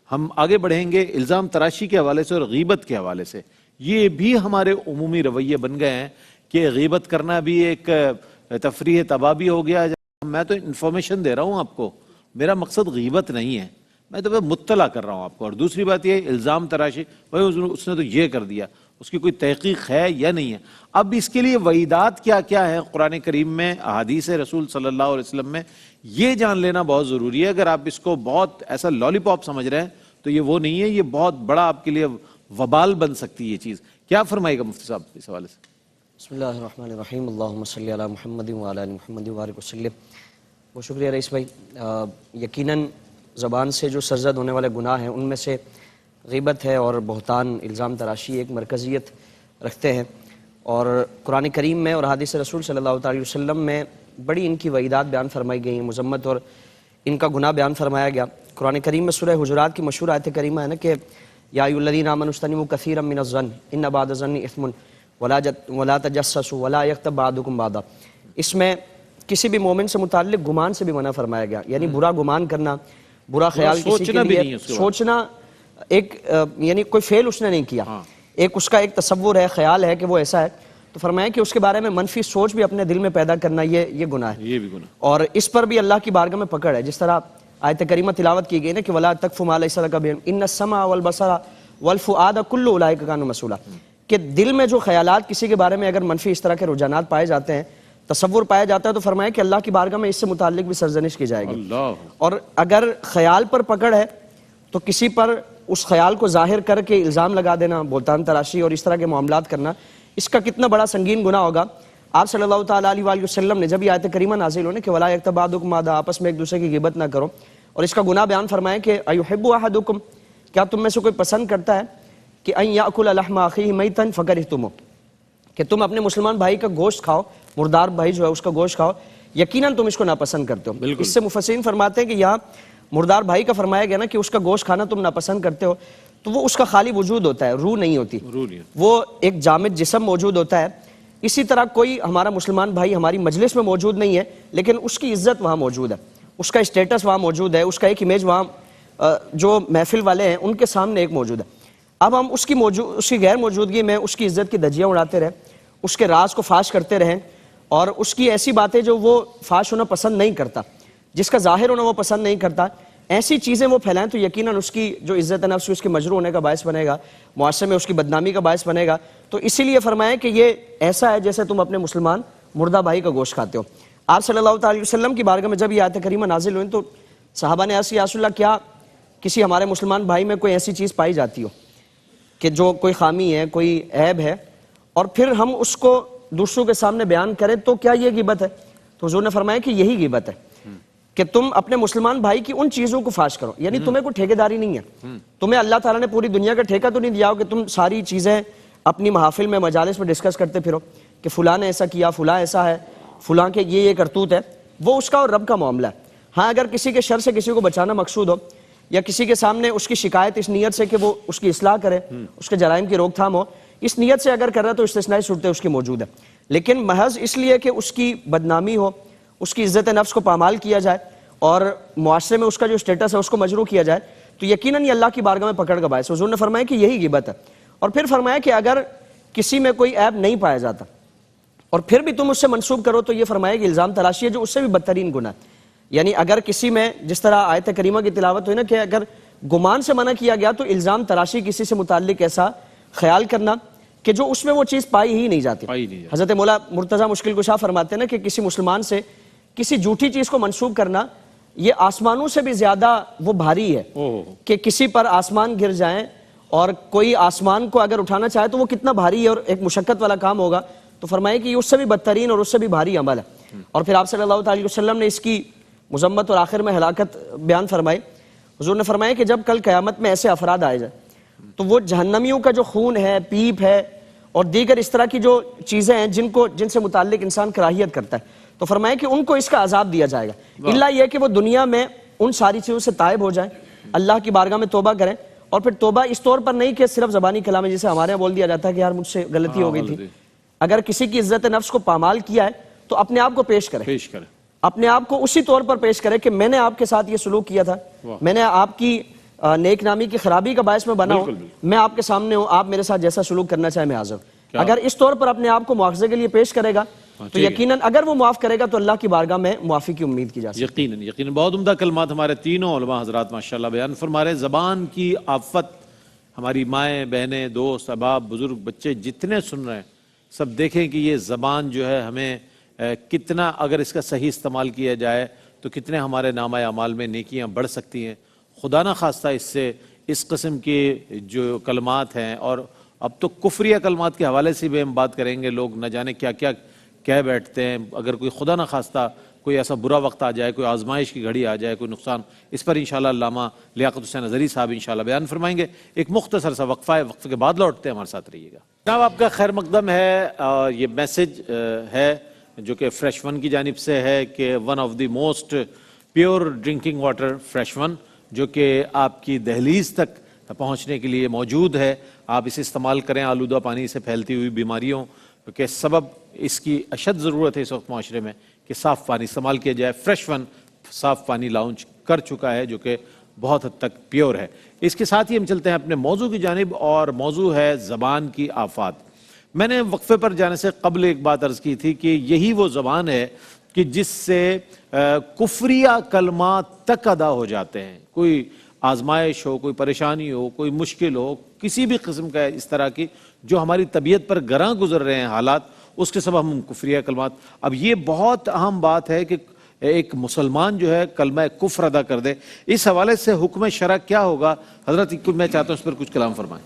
S2: ہم آگے بڑھیں گے الزام تراشی کے حوالے سے اور غیبت کے حوالے سے۔ یہ بھی ہمارے عمومی رویے بن گئے ہیں کہ غیبت کرنا بھی ایک تفریح تباہی ہو گیا۔ میں تو انفارمیشن دے رہا ہوں آپ کو، میرا مقصد غیبت نہیں ہے، میں تو مطلع کر رہا ہوں آپ کو۔ اور دوسری بات یہ الزام تراشی، اس نے تو یہ کر دیا، اس کی کوئی تحقیق ہے یا نہیں ہے۔ اب اس کے لیے وعیدات کیا کیا ہیں قرآن کریم میں، احادیث رسول صلی اللہ علیہ وسلم میں، یہ جان لینا بہت ضروری ہے۔ اگر آپ اس کو بہت ایسا لالی پاپ سمجھ رہے ہیں تو یہ وہ نہیں ہے، یہ بہت بڑا آپ کے لیے وبال بن سکتی ہے یہ چیز۔ کیا فرمائے گا مفتی صاحب اس حوالے سے؟
S5: بسم اللہ الرحمن الرحیم، اللہم صلی علی محمد وعلی آل محمد وبارک وسلم۔ بہت شکریہ رئیس بھائی۔ یقیناً زبان سے جو سرزد ہونے والے گناہ ہیں ان میں سے غیبت ہے، اور بہتان، الزام تراشی ایک مرکزیت رکھتے ہیں، اور قرآن کریم میں اور حدیث رسول صلی اللہ علیہ وسلم میں بڑی ان کی وعیدات بیان فرمائی گئی ہیں، مذمت اور ان کا گناہ بیان فرمایا گیا۔ قرآن کریم میں سورہ حجرات کی مشہور آیت کریمہ ہے نا کہ یا ایھا الذین آمنوا اجتنبوا کثیرا من الظن ان بعض الظن اثم ولا تجسسوا ولا یغتب بعضکم بعضا۔ اس میں کسی بھی مومن سے متعلق گمان سے بھی منع فرمایا گیا، یعنی برا گمان کرنا، برا خیال کسی کے لیے سوچنا، ایک یعنی کوئی فعل اس نے نہیں کیا، ایک اس کا ایک تصور ہے، خیال ہے کہ وہ ایسا ہے، تو فرمایا کہ اس کے بارے میں منفی سوچ بھی اپنے دل میں پیدا کرنا یہ گناہ ہے، یہ بھی گناہ، اور اس پر بھی اللہ کی بارگاہ میں پکڑ ہے۔ جس طرح آیت کریمہ تلاوت کی گئی نا کہ ولا تقف ما لیس لک بہ ان السمع والبصر والفؤاد کل اولئک کان مسئولا، کہ دل میں جو خیالات کسی کے بارے میں اگر منفی اس طرح کے رجحانات پائے جاتے ہیں، تصور پایا جاتا ہے، تو فرمایا کہ اللہ کی بارگاہ میں اس سے متعلق بھی سرزنش کی جائے گی۔ اور اگر خیال پر پکڑ ہے تو کسی پر اس خیال کو ظاہر کر کے الزام لگا دینا، بہتان تراشی اور اس طرح کے معاملات کرنا، اس کا کتنا بڑا سنگین گناہ ہوگا۔ آپ صلی اللہ تعالیٰ علیہ وآلہ وسلم نے جب یہ آیت کریمہ نازل ہونے کہ وَلَا يَغْتَب بَعْضُكُم بَعْضًا، آپس میں ایک دوسرے کی غیبت نہ کرو، اور اس کا گناہ بیان فرمایا کہ أَيُحِبُّ أَحَدُكُم، کیا تم میں سے کوئی پسند کرتا ہے کہ أَن يَأْكُلَ لَحْمَ أَخِيهِ مَيْتًا فَكَرِهْتُمُوهُ، کہ تم اپنے مسلمان بھائی کا گوشت کھاؤ، مردار بھائی جو ہے اس کا گوشت کھاؤ، یقیناً تم اس کو ناپسند کرتے ہو۔ اس سے مفسرین فرماتے ہیں کہ یہاں مردار بھائی کا فرمایا گیا نا کہ اس کا گوشت کھانا تم ناپسند کرتے ہو، تو وہ اس کا خالی وجود ہوتا ہے، روح نہیں ہوتی، وہ ایک جامد جسم موجود ہوتا ہے۔ اسی طرح کوئی ہمارا مسلمان بھائی ہماری مجلس میں موجود نہیں ہے، لیکن اس کی عزت وہاں موجود ہے، اس کا اسٹیٹس وہاں موجود ہے، اس کا ایک امیج وہاں جو محفل والے ہیں ان کے سامنے ایک موجود ہے۔ اب ہم اس کی غیر موجودگی میں اس کی عزت کی دھجیاں اڑاتے رہیں، اس کے راز کو فاش کرتے رہیں، اور اس کی ایسی باتیں جو وہ فاش ہونا پسند نہیں کرتا، جس کا ظاہر ہونا وہ پسند نہیں کرتا، ایسی چیزیں وہ پھیلائیں تو یقیناً اس کی جو عزت نفس اس کے مجروح ہونے کا باعث بنے گا، معاشرے میں اس کی بدنامی کا باعث بنے گا. تو اسی لیے فرمایا کہ یہ ایسا ہے جیسے تم اپنے مسلمان مردہ بھائی کا گوشت کھاتے ہو. آپ صلی اللہ تعالی وسلم کی بارگاہ میں جب یہ آیت کریمہ نازل ہوئی تو صحابہ نے عرض کیا، یا رسول اللہ کیا کسی ہمارے مسلمان بھائی میں کوئی ایسی چیز پائی جاتی ہو کہ جو کوئی خامی ہے، کوئی عیب ہے، اور پھر ہم اس کو دوسروں کے سامنے بیان کریں تو کیا یہ غیبت ہے؟ تو حضور نے فرمایا کہ یہی غیبت ہے کہ تم اپنے مسلمان بھائی کی ان چیزوں کو فاش کرو. یعنی تمہیں کوئی ٹھیکیداری نہیں ہے، تمہیں اللہ تعالیٰ نے پوری دنیا کا ٹھیکہ تو نہیں دیا ہو کہ تم ساری چیزیں اپنی محافل میں مجالس میں ڈسکس کرتے پھرو کہ فلاں نے ایسا کیا، فلاں ایسا ہے، فلاں کے یہ کرتوت ہے. وہ اس کا اور رب کا معاملہ ہے. ہاں اگر کسی کے شر سے کسی کو بچانا مقصود ہو، یا کسی کے سامنے اس کی شکایت اس نیت سے کہ وہ اس کی اصلاح کرے، اس کے جرائم کی روک تھام ہو، اس نیت سے اگر کر رہا ہے تو استثنائی صورتیں اس کی موجود ہے. لیکن محض اس لیے کہ اس کی بدنامی ہو، اس کی عزت نفس کو پامال کیا جائے اور معاشرے میں اس کا جو اسٹیٹس ہے اس کو مجروح کیا جائے، تو یقیناً یہ اللہ کی بارگاہ میں پکڑ کا باعث ہے. حضور نے فرمایا کہ یہی غیبت ہے. اور پھر فرمایا کہ اگر کسی میں کوئی عیب نہیں پایا جاتا اور پھر بھی تم اس سے منسوب کرو تو یہ فرمایا کہ الزام تراشی ہے، جو اس سے بھی بدترین گناہ ہے. یعنی اگر کسی میں، جس طرح آیت کریمہ کی تلاوت ہوئی نا کہ اگر گمان سے منع کیا گیا تو الزام تراشی، کسی سے متعلق ایسا خیال کرنا کہ جو اس میں وہ چیز پائی ہی نہیں جاتی. حضرت مولا مرتضیٰ مشکل کشا فرماتے ہیں نا کہ کسی مسلمان سے کسی جھوٹی چیز کو منسوب کرنا یہ آسمانوں سے بھی زیادہ وہ بھاری ہے کہ کسی پر آسمان گر جائیں اور کوئی آسمان کو اگر اٹھانا چاہے تو وہ کتنا بھاری ہے اور ایک مشقت والا کام ہوگا. تو فرمایا کہ یہ اس سے بھی بدترین اور اس سے بھی بھاری عمل ہے. اور پھر آپ صلی اللہ تعالی وسلم نے اس کی مذمت اور آخر میں ہلاکت بیان فرمائی. حضور نے فرمایا کہ جب کل قیامت میں ایسے افراد آئے جائیں تو وہ جہنمیوں کا جو خون ہے، پیپ ہے اور دیگر اس طرح کی جو چیزیں ہیں جن سے متعلق انسان کراہیت کرتا ہے، تو فرمایا کہ ان کو اس کا عذاب دیا جائے گا، الا یہ کہ وہ دنیا میں ان ساری چیزوں سے تائب ہو جائیں، اللہ کی بارگاہ میں توبہ کریں. اور پھر توبہ اس طور پر نہیں کہ صرف زبانی کلام ہے، جسے ہمارے یہاں بول دیا جاتا ہے کہ یار مجھ سے غلطی ہو گئی تھی. اگر کسی کی عزت نفس کو پامال کیا ہے تو اپنے آپ کو پیش کرے، اپنے آپ کو اسی طور پر پیش کرے کہ میں نے آپ کے ساتھ یہ سلوک کیا تھا، میں نے آپ کی نیک نامی کی خرابی کا باعث میں بنا ہوں، میں آپ کے سامنے ہوں، آپ میرے ساتھ جیسا سلوک کرنا چاہے میں حاضر ہوں. اگر اس طور پر اپنے آپ کو مواخذے کے لیے پیش کرے گا تو یقیناً اگر وہ معاف کرے گا تو اللہ کی بارگاہ میں معافی کی امید کی جا سکتی ہے.
S2: یقیناً بہت عمدہ کلمات ہمارے تینوں علماء حضرات ماشاءاللہ بیان فرما رہے. زبان کی آفت، ہماری مائیں، بہنیں، دوست، احباب، بزرگ، بچے جتنے سن رہے ہیں سب دیکھیں کہ یہ زبان جو ہے ہمیں کتنا، اگر اس کا صحیح استعمال کیا جائے تو کتنے ہمارے نامہ اعمال میں نیکیاں بڑھ سکتی ہیں. خدا نہ خواستہ اس سے اس قسم کے جو کلمات ہیں، اور اب تو کفریہ کلمات کے حوالے سے بھی ہم بات کریں گے، لوگ نہ جانے کیا کیا کہہ بیٹھتے ہیں. اگر کوئی خدا نہ خواستہ کوئی ایسا برا وقت آ جائے، کوئی آزمائش کی گھڑی آ جائے، کوئی نقصان، اس پر انشاءاللہ علامہ لیاقت حسین اظہری صاحب انشاءاللہ بیان فرمائیں گے. ایک مختصر سا وقفہ ہے، وقفے کے بعد لوٹتے ہیں، ہمارے ساتھ رہیے گا. جناب آپ کا خیر مقدم ہے. یہ میسج ہے جو کہ فریش ون کی جانب سے ہے کہ one of the most pure drinking water fresh one, جو کہ آپ کی دہلیز تک پہنچنے کے لیے موجود ہے. آپ اسے استعمال کریں. آلودہ پانی سے پھیلتی ہوئی بیماریوں کے سبب اس کی اشد ضرورت ہے اس وقت معاشرے میں کہ صاف پانی استعمال کیا جائے. فریش ون صاف پانی لانچ کر چکا ہے جو کہ بہت حد تک پیور ہے. اس کے ساتھ ہی ہم چلتے ہیں اپنے موضوع کی جانب، اور موضوع ہے زبان کی آفات. میں نے وقفے پر جانے سے قبل ایک بات عرض کی تھی کہ یہی وہ زبان ہے کہ جس سے کفریہ کلمات تک ادا ہو جاتے ہیں. کوئی آزمائش ہو، کوئی پریشانی ہو، کوئی مشکل ہو، کسی بھی قسم کا اس طرح کی جو ہماری طبیعت پر گراں گزر رہے ہیں حالات، اس کے سبب ہم کفریہ کلمات. اب یہ بہت اہم بات ہے کہ ایک مسلمان جو ہے کلمہ کفر ادا کر دے. اس حوالے سے حکم شرع کیا ہوگا حضرت؟ میں چاہتا ہوں اس پر کچھ کلام فرمائیں.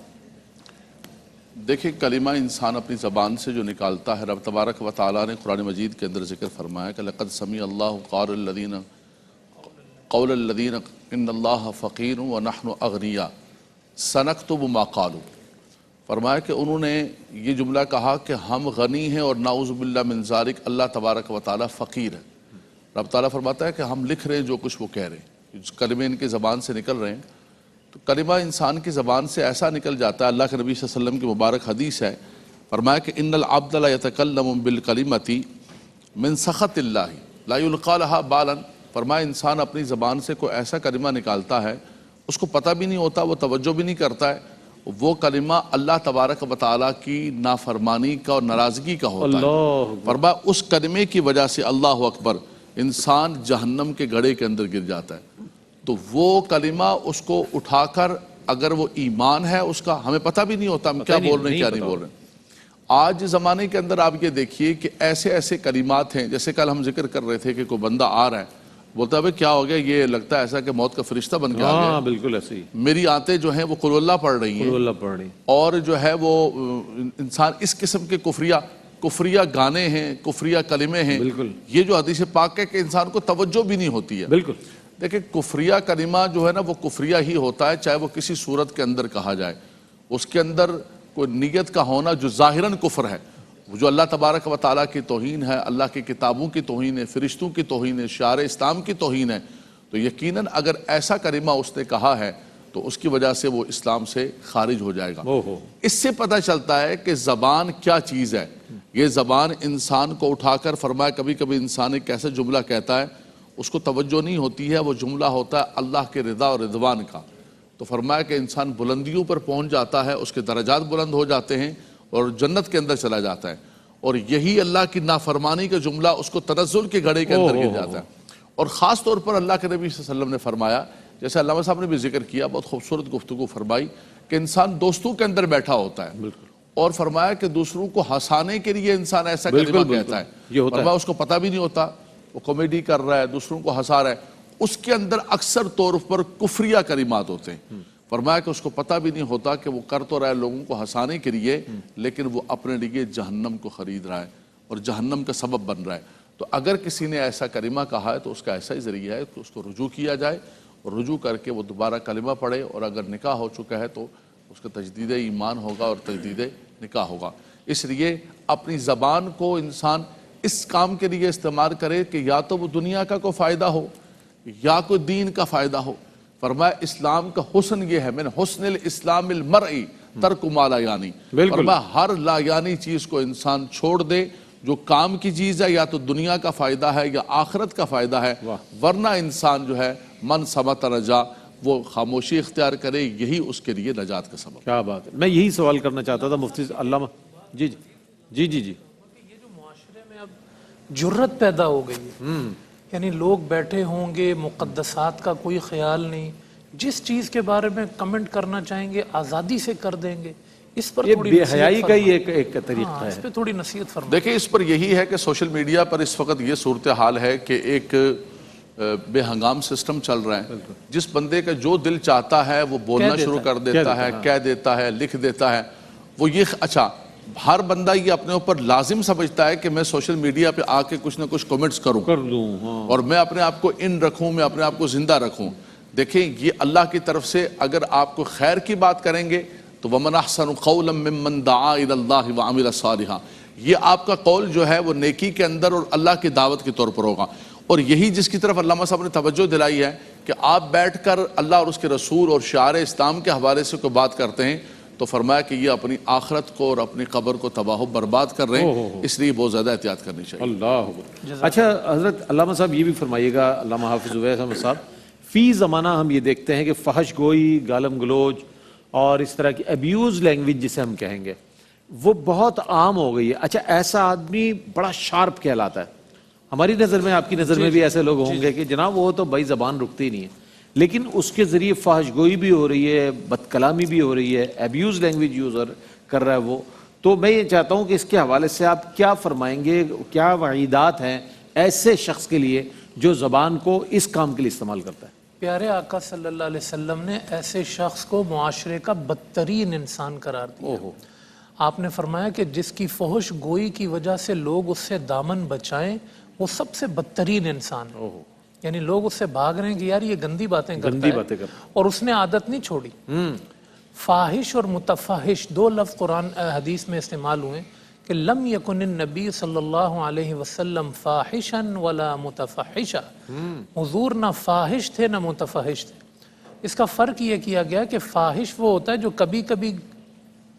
S3: دیکھیں، کلمہ انسان اپنی زبان سے جو نکالتا ہے، رب تبارک و تعالیٰ نے قرآن مجید کے اندر ذکر فرمایا کہ لقد سمع اللہ قول الذین ان اللہ فقیر ونحن اغنیاء سنکتب ما قالوا. فرمایا کہ انہوں نے یہ جملہ کہا کہ ہم غنی ہیں اور نعوذ باللہ من ذالک اللہ تبارک و تعالیٰ فقیر ہے. رب تعالیٰ فرماتا ہے کہ ہم لکھ رہے ہیں جو کچھ وہ کہہ رہے ہیں، کلمے ان کی زبان سے نکل رہے ہیں. تو کلمہ انسان کی زبان سے ایسا نکل جاتا ہے، اللہ کے نبی صلی اللہ علیہ وسلم کی مبارک حدیث ہے، فرمایا کہ ان العبد لا يتکلم بالکلمۃ من سخط اللہ لا یلقى لها بالا. فرمایا انسان اپنی زبان سے کوئی ایسا کلمہ نکالتا ہے، اس کو پتہ بھی نہیں ہوتا، وہ توجہ بھی نہیں کرتا ہے، وہ کلمہ اللہ تبارک و تعالیٰ کی نافرمانی کا اور ناراضگی کا ہوتا ہے. فرمایا اس کلمے کی وجہ سے اللہ اکبر انسان جہنم کے گڑھے کے اندر گر جاتا ہے. تو وہ کلمہ اس کو اٹھا کر اگر وہ ایمان ہے اس کا ہمیں پتہ بھی نہیں ہوتا ہم کیا بول رہے ہیں کیا نہیں بول رہے ہیں. آج زمانے کے اندر آپ یہ دیکھیے کہ ایسے ایسے کلمات ہیں، جیسے کل ہم ذکر کر رہے تھے کہ کوئی بندہ آ رہا ہے بولتا ہے کیا ہو گیا، یہ لگتا ہے ایسا کہ موت کا فرشتہ بن کے آ گیا.
S2: ہاں بالکل ایسے ہی
S3: میری آنتیں جو ہیں وہ قل اللہ پڑھ رہی ہیں
S2: اللہ پڑھ رہی.
S3: اور جو ہے وہ انسان اس قسم کے کفریہ گانے ہیں، کفریہ کلمے ہیں.
S2: بالکل.
S3: یہ جو حدیث پاک ہے کہ انسان کو توجہ بھی نہیں ہوتی ہے.
S2: بالکل.
S3: دیکھیں کفریہ کلمہ جو ہے نا وہ کفریہ ہی ہوتا ہے، چاہے وہ کسی صورت کے اندر کہا جائے. اس کے اندر کوئی نیت کا ہونا جو ظاہراً کفر ہے، جو اللہ تبارک و تعالیٰ کی توہین ہے، اللہ کی کتابوں کی توہین ہے، فرشتوں کی توہین ہے، شعار اسلام کی توہین ہے، تو یقیناً اگر ایسا کلمہ اس نے کہا ہے تو اس کی وجہ سے وہ اسلام سے خارج ہو جائے گا. اس سے پتہ چلتا ہے کہ زبان کیا چیز ہے. یہ زبان انسان کو اٹھا کر فرمایا کبھی کبھی انسان ایک ایسا جملہ کہتا ہے اس کو توجہ نہیں ہوتی ہے، وہ جملہ ہوتا ہے اللہ کے رضا اور رضوان کا. تو فرمایا کہ انسان بلندیوں پر پہنچ جاتا ہے، اس کے درجات بلند ہو جاتے ہیں اور جنت کے اندر چلا جاتا ہے. اور یہی اللہ کی نافرمانی کا جملہ اس کو تنزل کے گھڑے کے اندر گر جاتا ہے. اور خاص طور پر اللہ کے نبی صلی اللہ علیہ وسلم نے فرمایا، جیسے علامہ صاحب نے بھی ذکر کیا، بہت خوبصورت گفتگو فرمائی کہ انسان دوستوں کے اندر بیٹھا ہوتا ہے اور فرمایا کہ دوسروں کو ہنسانے کے لیے انسان ایسا کلمہ کہتا ہے، فرمایا اس کو پتہ بھی نہیں ہوتا، وہ کامیڈی کر رہا ہے، دوسروں کو ہنسا رہا ہے، اس کے اندر اکثر طور پر کفریہ کلمات ہوتے ہیں. فرمایا کہ اس کو پتہ بھی نہیں ہوتا کہ وہ کر تو رہا ہے لوگوں کو ہنسانے کے لیے، لیکن وہ اپنے لیے جہنم کو خرید رہا ہے اور جہنم کا سبب بن رہا ہے. تو اگر کسی نے ایسا کلمہ کہا ہے تو اس کا ایسا ہی ذریعہ ہے کہ اس کو رجوع کیا جائے اور رجوع کر کے وہ دوبارہ کلمہ پڑھے، اور اگر نکاح ہو چکا ہے تو اس کا تجدید ایمان ہوگا اور تجدید نکاح ہوگا. اس لیے اپنی زبان کو انسان اس کام کے لیے استعمال کرے کہ یا تو وہ دنیا کا کوئی فائدہ ہو یا کوئی دین کا فائدہ ہو. فرمایا اسلام کا حسن یہ ہے، من حسن الاسلام المرئی ترک ما لا یعنی. فرمایا ہر لا یعنی چیز کو انسان چھوڑ دے، جو کام کی چیز ہے یا تو دنیا کا فائدہ ہے یا آخرت کا فائدہ ہے، ورنہ انسان جو ہے من سمت رجا، وہ خاموشی اختیار کرے، یہی اس کے لیے نجات کا سبب.
S2: کیا بات ہے. میں یہی سوال کرنا چاہتا تھا مفتی علامہ. جی جی جی جی.
S4: یہ جو معاشرے میں اب جرت پیدا ہو گئی ہے، یعنی لوگ بیٹھے ہوں گے، مقدسات کا کوئی خیال نہیں، جس چیز کے بارے میں کمنٹ کرنا چاہیں گے آزادی سے کر دیں گے. اس پر
S2: یہ
S4: تھوڑی
S2: بے حیائی کا ہی ایک طریقہ ہے.
S4: اس پہ تھوڑی نصیحت فرمائیں.
S3: دیکھیں اس پر یہی ہے کہ سوشل میڈیا پر اس وقت یہ صورتحال ہے کہ ایک بے ہنگام سسٹم چل رہا ہے. جس بندے کا جو دل چاہتا ہے وہ بولنا شروع کر دیتا ہے، کہہ دیتا ہے، لکھ دیتا ہے. وہ یہ اچھا ہر بندہ یہ اپنے اوپر لازم سمجھتا ہے کہ میں سوشل میڈیا پہ آ کے کچھ نہ کچھ کومنٹس کروں اور میں اپنے آپ کو ان رکھوں، میں اپنے آپ کو زندہ رکھوں. دیکھیں یہ اللہ کی طرف سے اگر آپ کو خیر کی بات کریں گے تو وَمَنْ أَحْسَنُ قَوْلًا مِّمَّنْ دَعَا إِلَى اللَّهِ وَعَمِلَ صَالِحًا. یہ آپ کا قول جو ہے وہ نیکی کے اندر اور اللہ کی دعوت کے طور پر ہوگا. اور یہی جس کی طرف علامہ صاحب نے توجہ دلائی ہے کہ آپ بیٹھ کر اللہ اور اس کے رسول اور شعار اسلام کے حوالے سے کوئی بات کرتے ہیں تو فرمایا کہ یہ اپنی آخرت کو اور اپنی قبر کو تباہ و برباد کر رہے ہیں، اس لیے بہت زیادہ احتیاط کرنی چاہیے.
S2: اللہ. اچھا حضرت علامہ صاحب یہ بھی فرمائیے گا، علامہ حافظ اویس احمد صاحب، فی زمانہ ہم یہ دیکھتے ہیں کہ فحش گوئی، گالم گلوچ اور اس طرح کی ابیوز لینگویج جسے ہم کہیں گے وہ بہت عام ہو گئی ہے. اچھا ایسا آدمی بڑا شارپ کہلاتا ہے. ہماری نظر میں، آپ کی نظر میں بھی ایسے لوگ ہوں گے کہ جناب وہ تو بھائی زبان رکتی نہیں ہے، لیکن اس کے ذریعے فحش گوئی بھی ہو رہی ہے، بد کلامی بھی ہو رہی ہے، ایبیوز لینگویج یوزر کر رہا ہے وہ. تو میں یہ چاہتا ہوں کہ اس کے حوالے سے آپ کیا فرمائیں گے، کیا وعیدات ہیں ایسے شخص کے لیے جو زبان کو اس کام کے لیے استعمال کرتا ہے؟
S4: پیارے آقا صلی اللہ علیہ وسلم نے ایسے شخص کو معاشرے کا بدترین انسان قرار دیا. آپ نے فرمایا کہ جس کی فحش گوئی کی وجہ سے لوگ اس سے دامن بچائیں وہ سب سے بدترین انسان ہے. یعنی لوگ اس سے بھاگ رہے ہیں کہ یار یہ گندی باتیں کرتا ہے اور اس نے عادت نہیں چھوڑی. فاحش اور متفحش دو لفظ قرآن حدیث میں استعمال ہوئے کہ لم یکن النبی صلی اللہ علیہ وسلم فاحشا ولا متفحشا. حضور نہ فاحش تھے نہ متفحش تھے. اس کا فرق یہ کیا گیا کہ فاحش وہ ہوتا ہے جو کبھی کبھی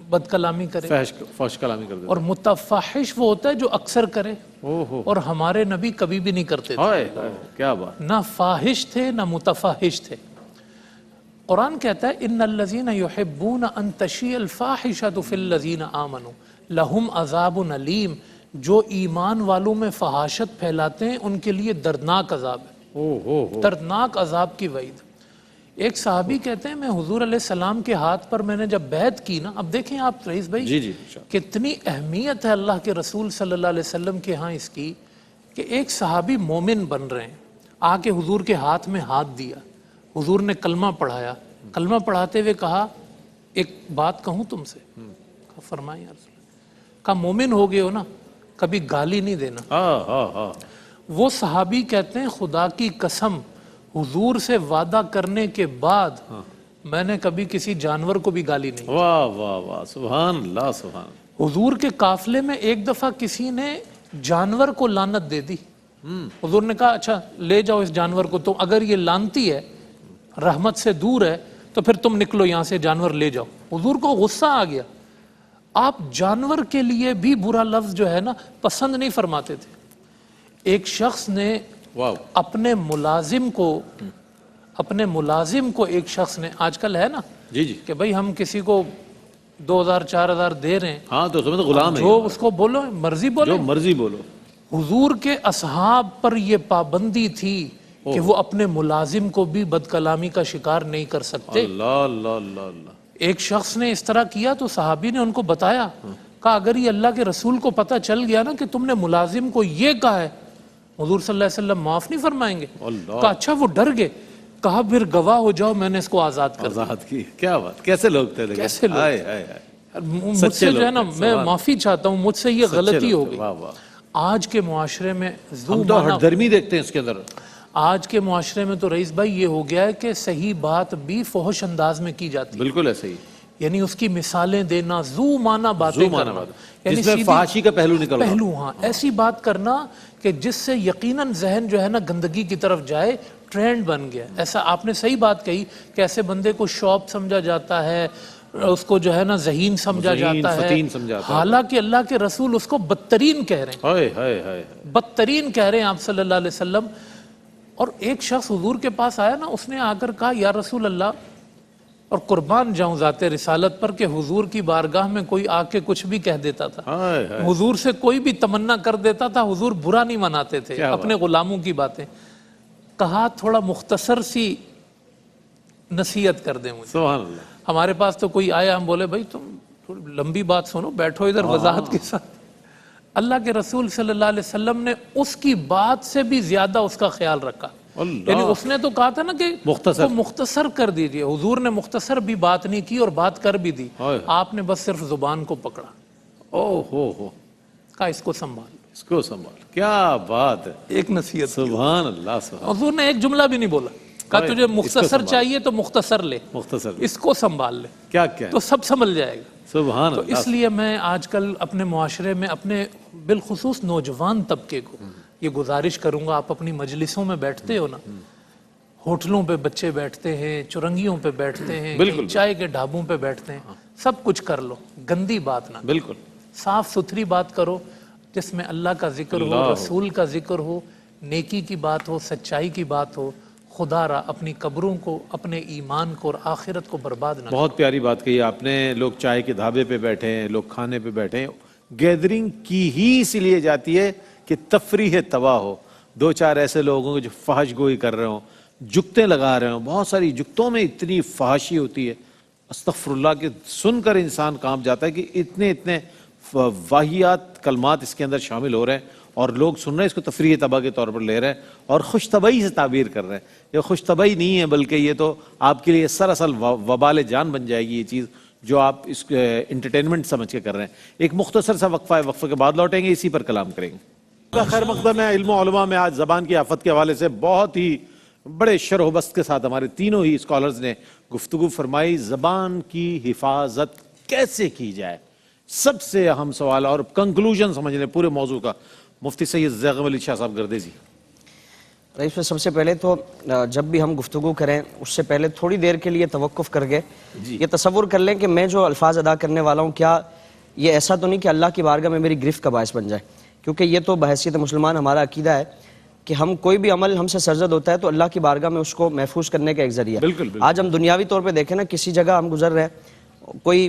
S4: بد کلامی کرے،
S2: فحش کلامی کر دے،
S4: اور متفحش وہ ہوتا ہے جو اکثر کرے. اور ہمارے نبی کبھی بھی نہیں کرتے تھے.
S2: کیا بات.
S4: نہ فاحش تھے نہ متفحش تھے. قرآن کہتا ہے ان الذین یحبون ان تشیع الفاحشۃ فی الذین آمنوا لہم عذاب علیم. جو ایمان والوں میں فحاشت پھیلاتے ہیں ان کے لیے دردناک عذاب ہے، دردناک عذاب کی وعید. ایک صحابی کہتے ہیں میں حضور علیہ السلام کے ہاتھ پر میں نے جب بیعت کی نا، اب دیکھیں آپ رئیس بھائی
S2: جی
S4: کتنی اہمیت ہے اللہ کے رسول صلی اللہ علیہ وسلم کے ہاں اس کی، کہ ایک صحابی مومن بن رہے ہیں، آ کے حضور کے ہاتھ میں ہاتھ دیا، حضور نے کلمہ پڑھایا، کلمہ پڑھاتے ہوئے کہا ایک بات کہوں تم سے، فرمائیں یا رسول اللہ، کہا مومن ہو گئے ہو نا، کبھی گالی نہیں دینا۔ وہ صحابی کہتے ہیں خدا کی قسم حضور سے وعدہ کرنے کے بعد میں نے کبھی کسی جانور کو بھی گالی نہیں۔
S2: واہ واہ واہ، سبحان اللہ سبحان اللہ۔
S4: حضور کے قافلے میں ایک دفعہ کسی نے جانور کو لعنت دے دی، حضور نے کہا اچھا لے جاؤ اس جانور کو، تو اگر یہ لعنتی ہے رحمت سے دور ہے تو پھر تم نکلو یہاں سے، جانور لے جاؤ۔ حضور کو غصہ آ گیا، آپ جانور کے لیے بھی برا لفظ جو ہے نا پسند نہیں فرماتے تھے۔ ایک شخص نے اپنے ملازم کو ایک شخص نے، آج کل ہے نا کہ بھئی ہم کسی کو 2000 4000 دے رہے ہیں،
S2: ہاں تو تمہیں تو غلام ہے،
S4: جو اس کو بولو مرضی بولو،
S2: جو مرضی بولو۔
S4: حضور کے اصحاب پر یہ پابندی تھی کہ وہ اپنے ملازم کو بھی بد کلامی کا شکار نہیں کر سکتے۔
S2: اللہ اللہ اللہ اللہ۔
S4: ایک شخص نے اس طرح کیا تو صحابی نے ان کو بتایا، کہا اگر یہ اللہ کے رسول کو پتہ چل گیا نا کہ تم نے ملازم کو یہ کہا ہے، حضور صلی اللہ علیہ وسلم معاف نہیں فرمائیں گے؟ کہا اچھا، وہ ڈر گئے، کہا پھر گواہ ہو جاؤ میں نے اس کو آزاد کر دیا۔
S2: آزاد کی، کیا بات، کیسے لوگ تھے لیکن،
S4: کیسے لوگ،
S2: آئے آئے آئے،
S4: مجھ سے جو ہے نا میں معافی چاہتا ہوں، مجھ سے یہ غلطی ہو گئی۔
S2: واہ واہ۔
S4: آج کے معاشرے میں
S2: ہم تو ہٹ درمی دیکھتے ہیں اس کے اندر۔
S4: آج کے معاشرے میں تو رئیس بھائی یہ ہو گیا ہے کہ صحیح بات بھی فحش انداز میں کی جاتی ہے،
S2: بالکل ایسے ہی،
S4: یعنی اس کی مثالیں دینا، زو مانا باتیں کرنا، یعنی
S2: جس میں فحاشی کا پہلو نکل رہا،
S4: پہلو، ہاں ایسی بات کرنا کہ جس سے یقیناً ذہن جو ہے نا گندگی کی طرف جائے، ٹرینڈ بن گیا۔ ایسا آپ نے صحیح بات کہی کہ ایسے بندے کو شوب سمجھا جاتا ہے، اس کو جو ہے نا ذہین سمجھا جاتا ہے، حالانکہ اللہ کے رسول اس کو بدترین کہہ رہے ہیں، بدترین کہہ رہے ہیں آپ صلی اللہ علیہ وسلم۔ اور ایک شخص حضور کے پاس آیا نا، اس نے آ کر کہا یا رسول اللہ، اور قربان جاؤں ذات رسالت پر کہ حضور کی بارگاہ میں کوئی آ کے کچھ بھی کہہ دیتا تھا، حضور سے کوئی بھی تمنا کر دیتا تھا، حضور برا نہیں مناتے تھے اپنے غلاموں کی باتیں۔ کہا تھوڑا مختصر سی نصیحت کر دیں مجھے۔
S2: سبحان اللہ۔
S4: ہمارے پاس تو کوئی آیا، ہم بولے بھائی تم تھوڑی لمبی بات سنو، بیٹھو ادھر وضاحت کے ساتھ۔ اللہ کے رسول صلی اللہ علیہ وسلم نے اس کی بات سے بھی زیادہ اس کا خیال رکھا، یعنی اس نے تو کہا تھا نا کہ مختصر کر دیجئے، حضور نے مختصر بھی بات نہیں کی اور بات کر بھی دی، آپ نے بس صرف زبان کو پکڑا، کہا اس کو سنبھال،
S2: اس کو سنبھال، کیا بات ہے،
S4: ایک نصیحت۔
S2: سبحان اللہ سبحان۔
S4: حضور نے ایک جملہ بھی نہیں بولا، کہا تجھے مختصر چاہیے تو مختصر لے،
S2: مختصر
S4: اس کو سنبھال لے،
S2: کیا کیا
S4: تو سب سنبھل جائے گا۔
S2: سبحان
S4: تو
S2: اللہ۔
S4: اس لیے میں آج کل اپنے معاشرے میں اپنے بالخصوص نوجوان طبقے کو یہ گزارش کروں گا، آپ اپنی مجلسوں میں بیٹھتے ہو نا، ہوٹلوں پہ بچے بیٹھتے ہیں، چرنگیوں پہ بیٹھتے ہیں، چائے کے ڈھابوں پہ بیٹھتے ہیں، سب کچھ کر لو، گندی بات نہ،
S2: بالکل
S4: صاف ستھری بات کرو جس میں اللہ کا ذکر ہو، رسول کا ذکر ہو، نیکی کی بات ہو، سچائی کی بات ہو، خدا را اپنی قبروں کو، اپنے ایمان کو اور آخرت کو برباد نہ۔
S2: بہت پیاری بات کہی آپ نے، لوگ چائے کے ڈھابے پہ بیٹھے ہیں، لوگ کھانے پہ بیٹھے ہیں، گیدرنگ کی ہی اسی لیے جاتی ہے کہ تفریح تباہ ہو، دو چار ایسے لوگ ہوں جو فحش گوئی کر رہے ہوں، جگتیں لگا رہے ہوں، بہت ساری جگتوں میں اتنی فحاشی ہوتی ہے، استغفر اللہ، کہ سن کر انسان کانپ جاتا ہے کہ اتنے واہیات کلمات اس کے اندر شامل ہو رہے ہیں، اور لوگ سن رہے ہیں اس کو تفریح تباہ کے طور پر لے رہے ہیں اور خوش طبعی سے تعبیر کر رہے ہیں۔ یہ خوش طبعی نہیں ہے، بلکہ یہ تو آپ کے لیے سراسر وبال جان بن جائے گی یہ چیز جو آپ اس انٹرٹینمنٹ سمجھ کے کر رہے ہیں۔ ایک مختصر سا وقفہ ہے، وقفے کے بعد لوٹیں گے، اسی پر کلام کریں گے۔ خیر مقدم ہے علم و علماء میں آج زبان کی آفت کے حوالے سے بہت ہی بڑے شرح و بست کے ساتھ ہمارے تینوں ہی اسکالرز نے گفتگو فرمائی، زبان کی حفاظت کیسے کی جائے، سب سے اہم سوال اور کنکلوژن سمجھ لیں پورے موضوع کا۔ مفتی سید زیغم علی شاہ صاحب گردیزی۔
S5: رئیس سب سے پہلے تو جب بھی ہم گفتگو کریں اس سے پہلے تھوڑی دیر کے لیے توقف کر کے یہ تصور کر لیں کہ میں جو الفاظ ادا کرنے والا ہوں، کیا یہ ایسا تو نہیں کہ اللہ کی بارگاہ میں میری گرفت کا باعث بن جائے، کیونکہ یہ تو بحیثیت مسلمان ہمارا عقیدہ ہے کہ ہم کوئی بھی عمل ہم سے سرزد ہوتا ہے تو اللہ کی بارگاہ میں اس کو محفوظ کرنے کا ایک ذریعہ۔ آج ہم دنیاوی طور پہ دیکھیں نا، کسی جگہ ہم گزر رہے ہیں، کوئی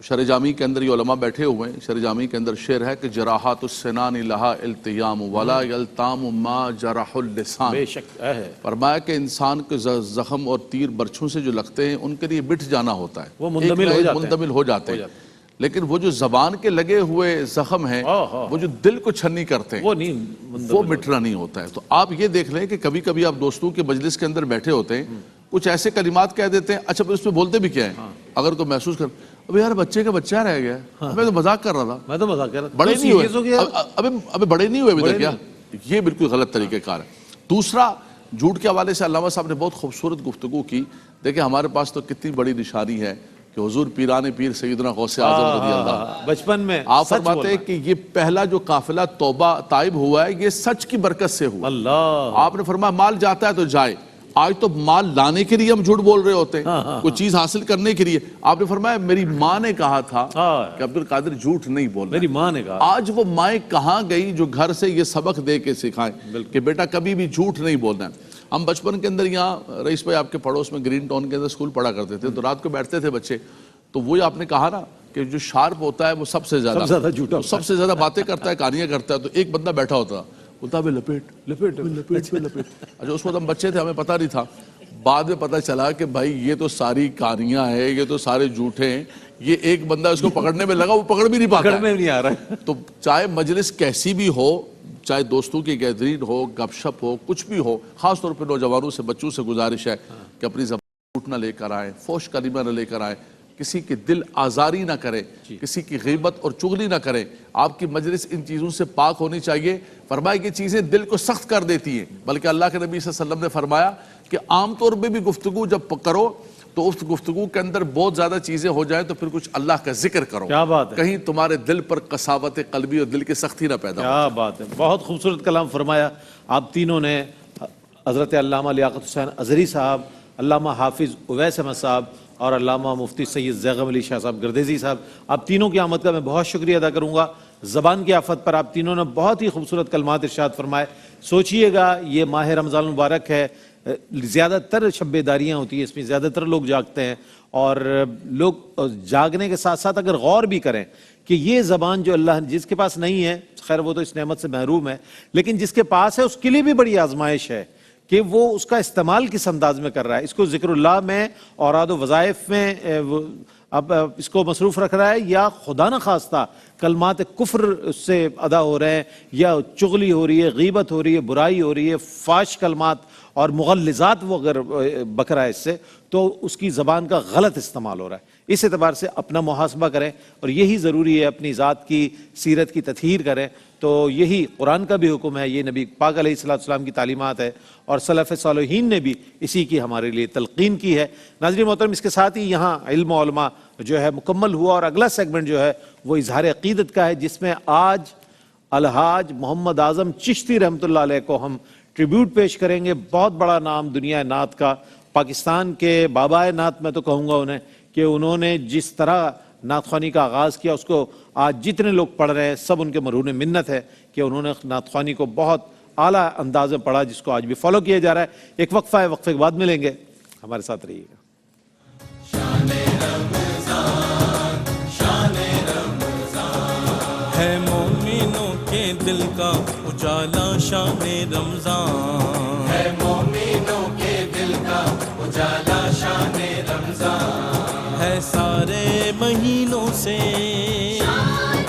S3: شرح جامی کے اندر یہ علماء بیٹھے ہوئے ہیں، شرح جامی کے اندر شعر ہے کہ جراحات السنان لہا التیام ولا یلتام ما جرح اللسان.
S2: بے شک ہے.
S3: فرمایا کہ انسان کے زخم اور تیر برچھوں سے جو لگتے ہیں ان کے لیے مٹ جانا ہوتا ہے،
S2: وہ منتمل
S3: ہو جاتے ہیں. لیکن وہ جو زبان کے لگے ہوئے زخم ہیں وہ جو دل کو چھنی کرتے ہیں وہ مٹنا نہیں ہوتا ہے. تو آپ یہ دیکھ لیں کہ کبھی کبھی آپ دوستوں کے مجلس کے اندر بیٹھے ہوتے ہیں، کچھ ایسے کلمات کہہ دیتے ہیں، اچھا پھر اس میں بولتے بھی کیا ہیں؟ اگر کوئی محسوس کر ابھی یار بچے کا بچہ رہ گیا، میں تو مذاق کر رہا تھا،
S2: میں تو مذاق کر رہا تھا،
S3: بڑے نہیں ہوئے ابھی بڑے نہیں ہوئے ابھی تک کیا؟ یہ بالکل غلط طریقہ کار ہے. دوسرا، جھوٹ کے حوالے سے علامہ صاحب نے بہت خوبصورت گفتگو کی. دیکھیں ہمارے پاس تو کتنی بڑی نشانی ہے کہ حضور پیران پیر سیدنا غوث اعظم رضی اللہ
S2: بچپن میں
S3: آپ فرماتے ہیں کہ یہ پہلا جو قافلہ توبہ طائب ہوا ہے یہ سچ کی برکت سے ہوا.
S2: اللہ
S3: آپ نے فرمایا مال جاتا ہے تو جائے. آج تو مال لانے کے لیے ہم جھوٹ بول رہے ہوتے ہیں، کوئی چیز حاصل کرنے کے لیے. آپ نے فرمایا میری ماں نے کہا تھا کہ عبدالقادر جھوٹ نہیں بولنا.
S2: میری ماں نے کہا.
S3: آج وہ مائیں کہاں گئی جو گھر سے یہ سبق دے کے سکھائیں کہ بیٹا کبھی بھی جھوٹ نہیں بولنا ہے. ہم بچپن کے اندر یہاں رئیس بھائی آپ کے پڑوس میں گرین ٹاؤن کے اندر اسکول پڑھا کرتے تھے، تو رات کو بیٹھتے تھے بچے، تو وہی آپ نے کہا نا کہ جو شارپ ہوتا ہے وہ سب سے زیادہ
S2: جھوٹا،
S3: سب سے زیادہ باتیں کرتا ہے، کہانیاں کرتا ہے. تو ایک بندہ بیٹھا ہوتا بولتا ہے لپیٹ. اچھا اس وقت ہم بچے تھے، ہمیں پتہ نہیں تھا. بعد میں پتہ چلا کہ بھائی یہ تو ساری کہانیاں ہیں، یہ تو سارے جھوٹے ہیں. یہ ایک بندہ اس کو پکڑنے میں لگا، وہ پکڑ بھی نہیں پاتا،
S2: پکڑ میں نہیں آ رہا ہے.
S3: تو چاہے مجلس کیسی بھی ہو، چاہے دوستوں کی گیدرین ہو، گپ شپ ہو، کچھ بھی ہو، خاص طور پہ نوجوانوں سے بچوں سے گزارش ہے کہ اپنی زبان جھوٹ نہ لے کر آئیں، فحش کلمہ نہ لے کر آئیں، کسی کی دل آزاری نہ کریں، کسی کی غیبت اور چغلی نہ کریں. آپ کی مجلس ان چیزوں سے پاک ہونی چاہیے. فرمایا کہ چیزیں دل کو سخت کر دیتی ہیں، بلکہ اللہ کے نبی صلی اللہ علیہ وسلم نے فرمایا کہ عام طور پہ بھی گفتگو جب کرو تو اس گفتگو کے اندر بہت زیادہ چیزیں ہو جائیں تو پھر کچھ اللہ کا ذکر کرو.
S2: کیا بات ہے.
S3: کہیں تمہارے دل پر قساوت قلبی اور دل کی سختی نہ پیدا ہو.
S2: کیا بات ہے. بہت خوبصورت کلام فرمایا آپ تینوں نے. حضرت علامہ لیاقت حسین ازہری صاحب، علامہ حافظ اویس احمد صاحب اور علامہ مفتی سید زیغم علی شاہ صاحب گردیزی صاحب، آپ تینوں کی آمد کا میں بہت شکریہ ادا کروں گا. زبان کی آفت پر آپ تینوں نے بہت ہی خوبصورت کلمات ارشاد فرمائے. سوچئے گا یہ ماہ رمضان المبارک ہے، زیادہ تر شب بیداریاں ہوتی ہیں، اس میں زیادہ تر لوگ جاگتے ہیں، اور لوگ جاگنے کے ساتھ ساتھ اگر غور بھی کریں کہ یہ زبان جو اللہ جس کے پاس نہیں ہے، خیر وہ تو اس نعمت سے محروم ہے، لیکن جس کے پاس ہے اس کے لیے بھی بڑی آزمائش ہے کہ وہ اس کا استعمال کس انداز میں کر رہا ہے. اس کو ذکر اللہ میں، اوراد و وظائف میں اب اس کو مصروف رکھ رہا ہے، یا خدا نخواستہ کلمات کفر اس سے ادا ہو رہے ہیں، یا چغلی ہو رہی ہے، غیبت ہو رہی ہے، برائی ہو رہی ہے، فاش کلمات اور مغلظات وہ اگر بک رہا ہے اس سے، تو اس کی زبان کا غلط استعمال ہو رہا ہے. اس اعتبار سے اپنا محاسبہ کریں، اور یہی ضروری ہے اپنی ذات کی سیرت کی تطہیر کریں. تو یہی قرآن کا بھی حکم ہے، یہ نبی پاک علیہ السلام کی تعلیمات ہے، اور سلف صالحین نے بھی اسی کی ہمارے لیے تلقین کی ہے. ناظرین محترم، اس کے ساتھ ہی یہاں علم و علماء جو ہے مکمل ہوا، اور اگلا سیگمنٹ جو ہے وہ اظہار عقیدت کا ہے، جس میں آج الحاج محمد اعظم چشتی رحمۃ اللہ علیہ کو ہم ٹریبیوٹ پیش کریں گے. بہت بڑا نام دنیا نعت کا، پاکستان کے بابائے نعت میں تو کہوں گا انہیں، کہ انہوں نے جس طرح نعت خوانی کا آغاز کیا اس کو آج جتنے لوگ پڑھ رہے ہیں سب ان کے مرہون منت ہے کہ انہوں نے نعت خوانی کو بہت اعلیٰ انداز میں پڑھا، جس کو آج بھی فالو کیا جا رہا ہے. ایک وقفہ ہے، وقفے کے بعد ملیں گے، ہمارے ساتھ رہیے گا.
S6: ہے مومنوں کے دل کا اجالا شان رمضان، ہے مومنوں کے دل کا اجالا شان رمضان، ہے سارے مہینوں سے شان